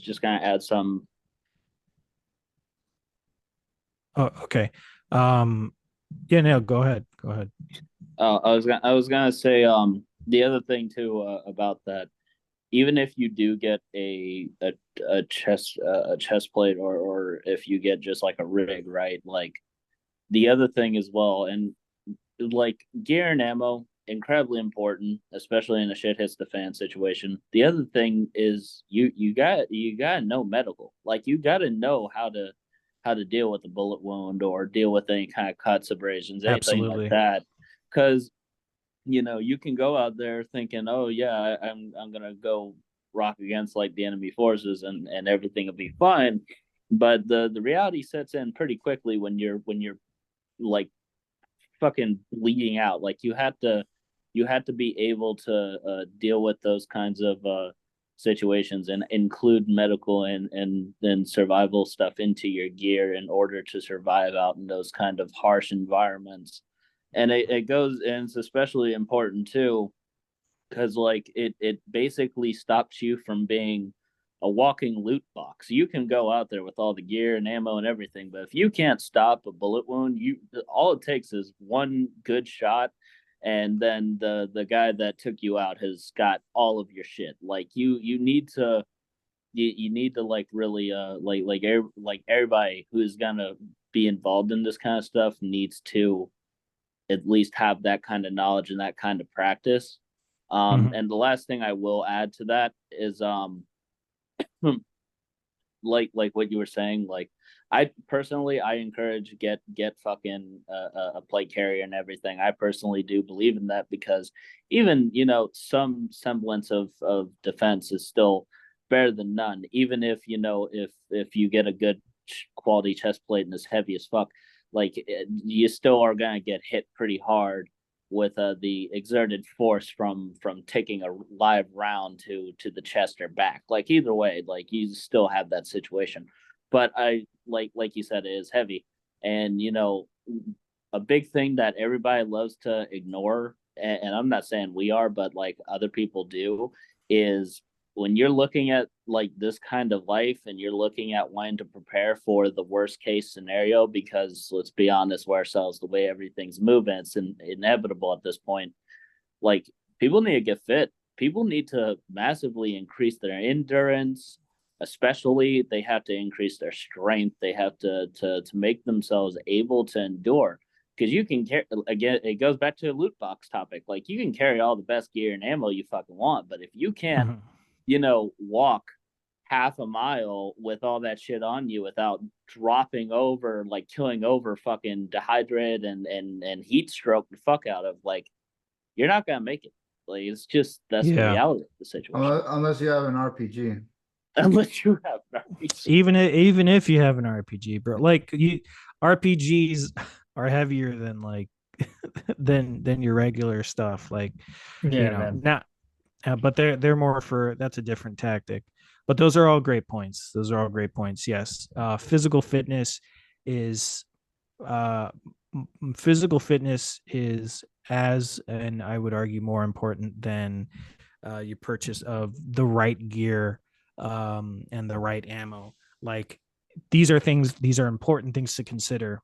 just gonna add some. Oh, okay. Yeah, no, go ahead. Go ahead. I was gonna say the other thing too, about that, even if you do get a chest plate, or if you get just like a rig, right? Like the other thing as well, and like gear and ammo, incredibly important, especially in a shit hits the fan situation. The other thing is you got to know medical. Like you got to know how to deal with a bullet wound, or deal with any kind of cuts, abrasions, anything like Absolutely. that. Because you can go out there thinking, oh yeah, I'm gonna go rock against like the enemy forces, and everything will be fine. But the reality sets in pretty quickly when you're like fucking bleeding out. Like you had to be able to deal with those kinds of situations, and include medical and then survival stuff into your gear in order to survive out in those kind of harsh environments. And it goes, and it's especially important too, because like it basically stops you from being a walking loot box. You can go out there with all the gear and ammo and everything, but if you can't stop a bullet wound, you all it takes is one good shot, and then the guy that took you out has got all of your shit. Like you need to you need to like really like everybody who's gonna be involved in this kind of stuff needs to at least have that kind of knowledge and that kind of practice. And the last thing I will add to that is like what you were saying, like I personally I encourage get fucking a plate carrier and everything. I personally do believe in that, because even some semblance of defense is still better than none. Even if if you get a good quality chest plate and it's heavy as fuck, like you still are gonna get hit pretty hard with the exerted force from taking a live round to the chest or back. Like either way, like you still have that situation. But I like you said, it is heavy, and a big thing that everybody loves to ignore, and I'm not saying we are, but like other people do, is when you're looking at like this kind of life and you're looking at wanting to prepare for the worst case scenario, because let's be honest with ourselves, the way everything's moving, it's inevitable at this point. Like people need to get fit. People need to massively increase their endurance, especially they have to increase their strength. They have to make themselves able to endure. Because you can carry, again, it goes back to the loot box topic. Like you can carry all the best gear and ammo you fucking want, but if you can't walk half a mile with all that shit on you without dropping over, like killing over, fucking dehydrated and heat stroke the fuck out of, like you're not gonna make it. Like it's just that's the reality of the situation. Unless you have an RPG. Unless you have an RPG. Even if you have an RPG, bro, like RPGs are heavier than like than your regular stuff. Like not. But they're more for, that's a different tactic. But those are all great points. Yes. Physical fitness is as, and I would argue, more important than your purchase of the right gear and the right ammo. Like these are important things to consider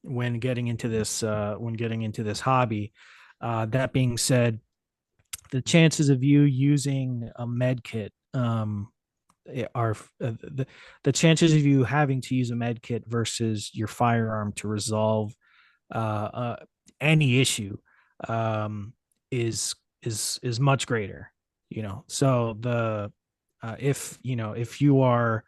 when getting into this hobby. That being said, the chances of you using a med kit are the chances of you having to use a med kit versus your firearm to resolve any issue is much greater. So the if you are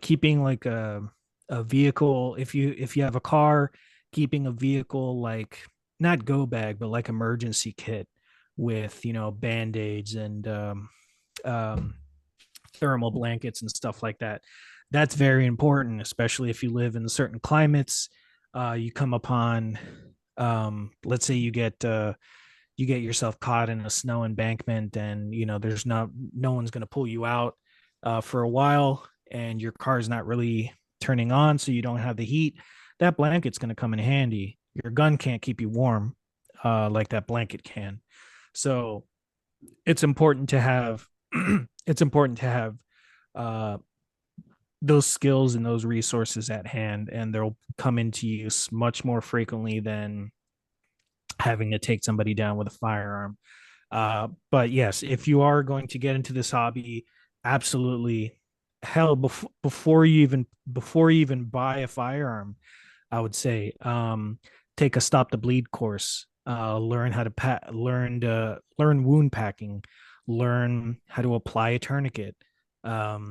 keeping like a vehicle, if you have a car, keeping a vehicle like not go bag, but like emergency kit with, band-aids and thermal blankets and stuff like that. That's very important, especially if you live in certain climates. You come upon, let's say you get yourself caught in a snow embankment, and there's no one's going to pull you out for a while, and your car's not really turning on, so you don't have the heat. That blanket's going to come in handy. Your gun can't keep you warm like that blanket can. So it's important to have those skills and those resources at hand, and they'll come into use much more frequently than having to take somebody down with a firearm. But yes, if you are going to get into this hobby, absolutely, hell, before you even buy a firearm, I would say take a Stop the Bleed course. Learn how to learn wound packing, learn how to apply a tourniquet, learn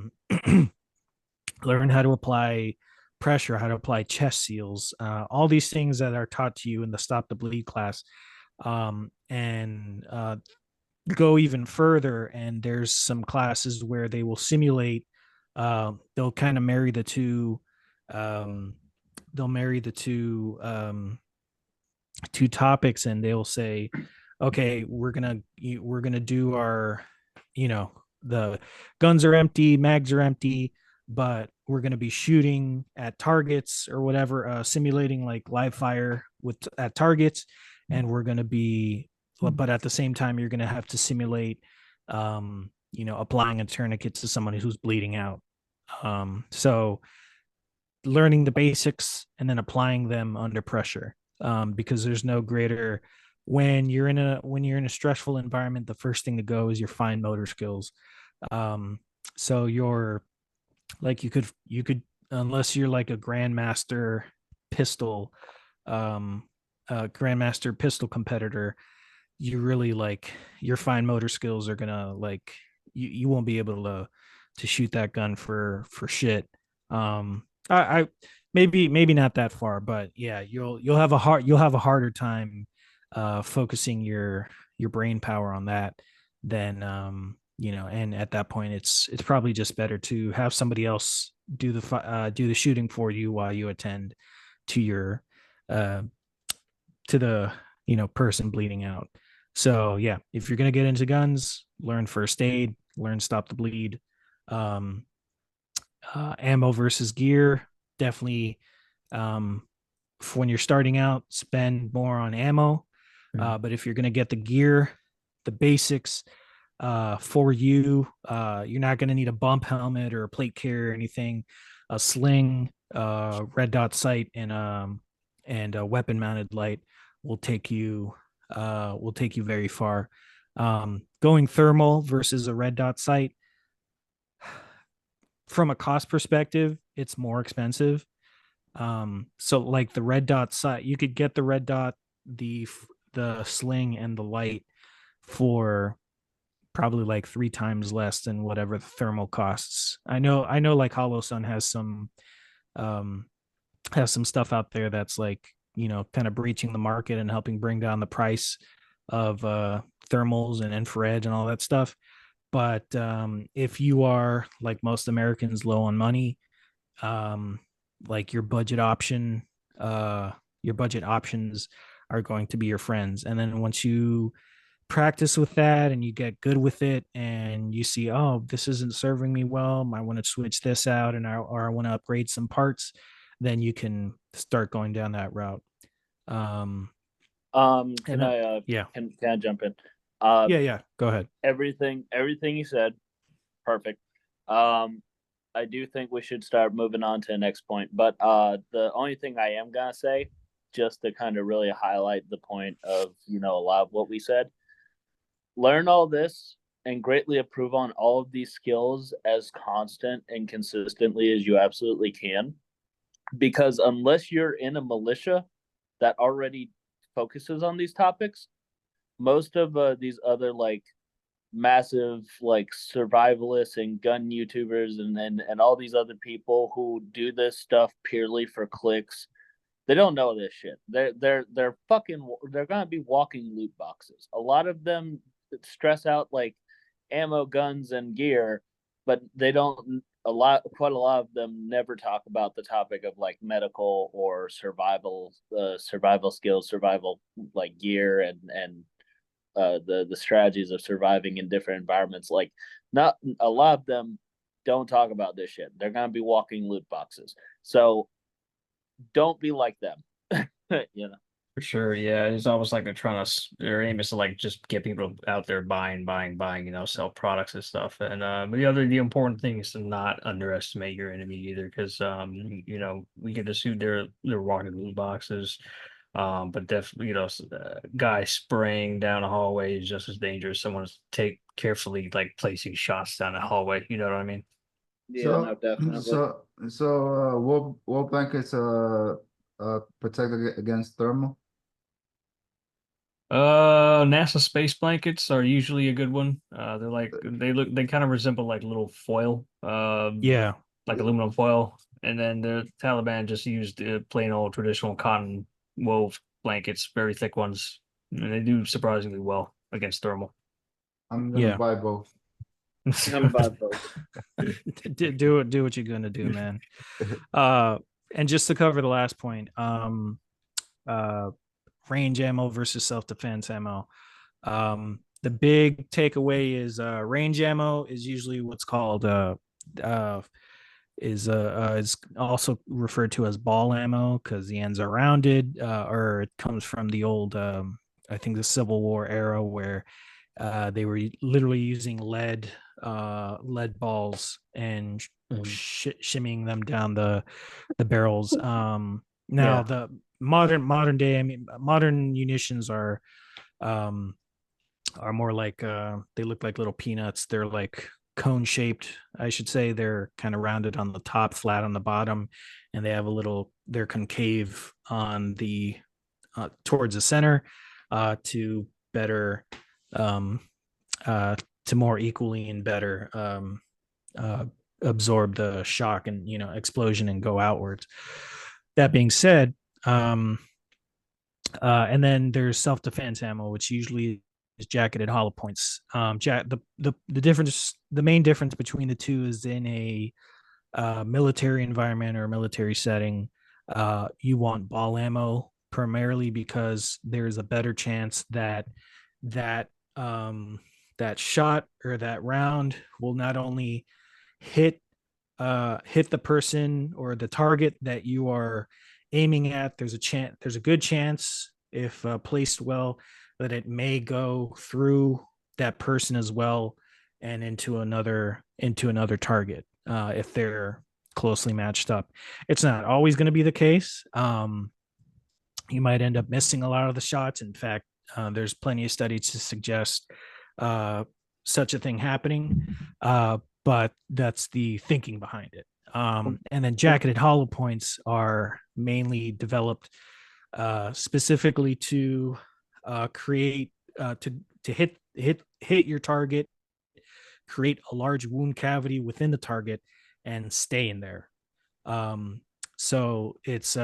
how to apply pressure, how to apply chest seals, all these things that are taught to you in the Stop the Bleed class. And go even further, and there's some classes where they will simulate, they'll kind of marry the two, two topics, and they'll say, okay, we're gonna do our, the guns are empty, mags are empty, but we're going to be shooting at targets or whatever, simulating like live fire at targets, and we're going to be, but at the same time you're going to have to simulate applying a tourniquet to someone who's bleeding out. So learning the basics and then applying them under pressure, because there's no greater, when you're in a stressful environment, the first thing to go is your fine motor skills. So you're like, you could, unless you're like a grandmaster pistol competitor, you really like, your fine motor skills are gonna like, you won't be able to shoot that gun for shit. I maybe not that far, but yeah, you'll have a harder time focusing your brain power on that than and at that point it's probably just better to have somebody else do the shooting for you while you attend to your uh to the person bleeding out. So yeah, if you're going to get into guns, learn first aid, learn stop the bleed. um Ammo versus gear, definitely. For when you're starting out, spend more on ammo. But if you're going to get the gear, the basics, for you, you're not going to need a bump helmet or a plate carrier or anything. A sling, red dot sight, and a weapon mounted light will take you very far. Going thermal versus a red dot sight, from a cost perspective, it's more expensive. So like the red dot sight, you could get the red dot, the sling, and the light for probably like 3 times less than whatever the thermal costs. I know like Hollow Sun um has some stuff out there that's like, kind of breaching the market and helping bring down the price of thermals and infrared and all that stuff. But if you are like most Americans, low on money, um like your budget options are going to be your friends. And then once you practice with that and you get good with it and you see, oh, this isn't serving me well, I want to switch this out, or I want to upgrade some parts, then you can start going down that route. Can I Yeah. can I jump in? Yeah, go ahead. Everything you said, perfect. I do think we should start moving on to the next point. But the only thing I am gonna say, just to kind of really highlight the point of a lot of what we said, learn all this and greatly improve on all of these skills as constant and consistently as you absolutely can. Because unless you're in a militia that already focuses on these topics, most of these other like massive like survivalists and gun YouTubers and all these other people who do this stuff purely for clicks, they don't know this shit. They're fucking, they're gonna be walking loot boxes. A lot of them stress out like ammo, guns, and gear, but they don't. Quite a lot of them never talk about the topic of like medical or survival skills, survival like gear, and the strategies of surviving in different environments. Like, not a lot of them don't talk about this shit. They're gonna be walking loot boxes. So don't be like them. For sure, yeah. It's almost like they're trying to, their aim is to like just get people out there buying, sell products and stuff. And the important thing is to not underestimate your enemy either, because we get assume they're walking loot boxes. But definitely, guy spraying down a hallway is just as dangerous. Someone's carefully like placing shots down a hallway. You know what I mean? Yeah, So, no, definitely. what blankets protect against thermal? NASA space blankets are usually a good one. They kind of resemble like little foil, Yeah. like aluminum foil. And then the Taliban just used plain old traditional cotton wove blankets, very thick ones, and they do surprisingly well against thermal. I'm gonna Yeah. buy both. I'm about both. do what you're gonna do, man. And just to cover the last point, range ammo versus self-defense ammo. The big takeaway is range ammo is usually what's called is also referred to as ball ammo because the ends are rounded, or it comes from the old I think the Civil War era where they were literally using lead balls and shimming them down the barrels. Now the modern day, I mean, modern munitions are more like they look like little peanuts. They're like cone shaped, I should say. They're kind of rounded on the top, flat on the bottom, and they have they're concave on the towards the center to better to more equally and better absorb the shock and explosion and go outwards. That being said, and then there's self-defense ammo, which usually is jacketed hollow points. The difference, the main difference between the two is in a military environment or a military setting, you want ball ammo primarily because there's a better chance that that shot or that round will not only hit the person or the target that you are aiming at. There's a good chance, if placed well, that it may go through that person as well and into another target if they're closely matched up. It's not always going to be the case. You might end up missing a lot of the shots. In fact, there's plenty of studies to suggest such a thing happening, but that's the thinking behind it. And then jacketed hollow points are mainly developed specifically to create to hit your target, create a large wound cavity within the target, and stay in there. So it's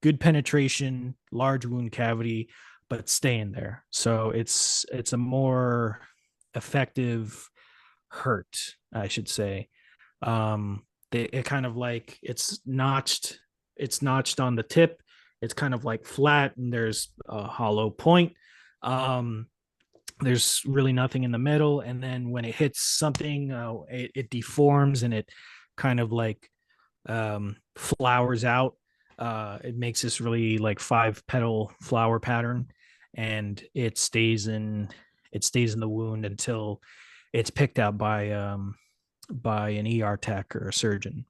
good penetration, large wound cavity, but stay in there. So it's a more effective hurt, I should say. It kind of like it's notched on the tip. It's kind of like flat, and there's a hollow point. There's really nothing in the middle, and then when it hits something, it deforms and it kind of like flowers out. It makes this really like 5-petal flower pattern, and it stays in the wound until it's picked out by an ER tech or a surgeon.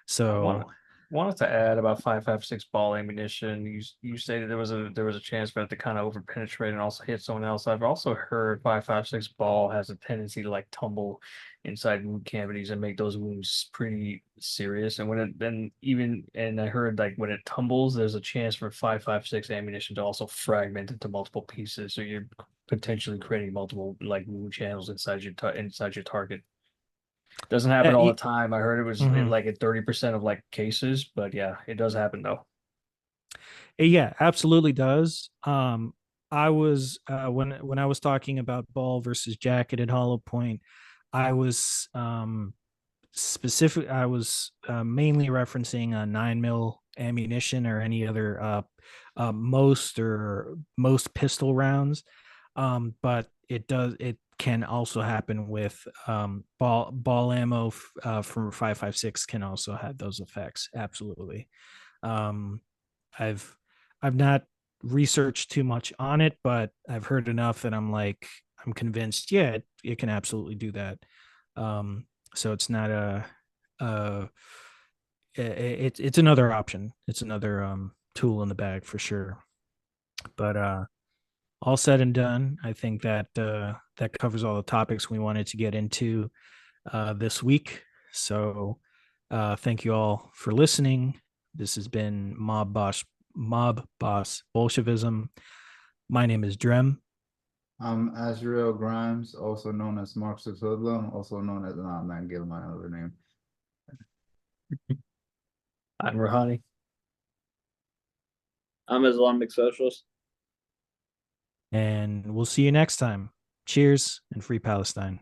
So wanted to add about 5.56 ball ammunition. You stated there was a chance for it to kind of over penetrate and also hit someone else. I've also heard 5.56 ball has a tendency to like tumble inside wound cavities and make those wounds pretty serious. And I heard like when it tumbles, there's a chance for 5.56 ammunition to also fragment into multiple pieces. So you're potentially creating multiple like wound channels inside your target. Doesn't happen all the time. I heard it was like at 30% of like cases, but yeah, it does happen though. Yeah, absolutely does. I was when I was talking about ball versus jacketed hollow point, I was I was mainly referencing a 9mm ammunition or any other most pistol rounds. But it can also happen with ball ammo from 5.56 can also have those effects. Absolutely. I've not researched too much on it, but I've heard enough that I'm convinced, yeah, it can absolutely do that. So it's not it's another option. It's another tool in the bag for sure. But all said and done, I think that that covers all the topics we wanted to get into this week. So thank you all for listening. This has been Mob Boss Bolshevism. My name is Drem. I'm Azrael Grimes, also known as Marxism-Leninism, also known as I'm not giving my other name. I'm Rouhani. I'm Islamic Socialist. And we'll see you next time. Cheers and free Palestine.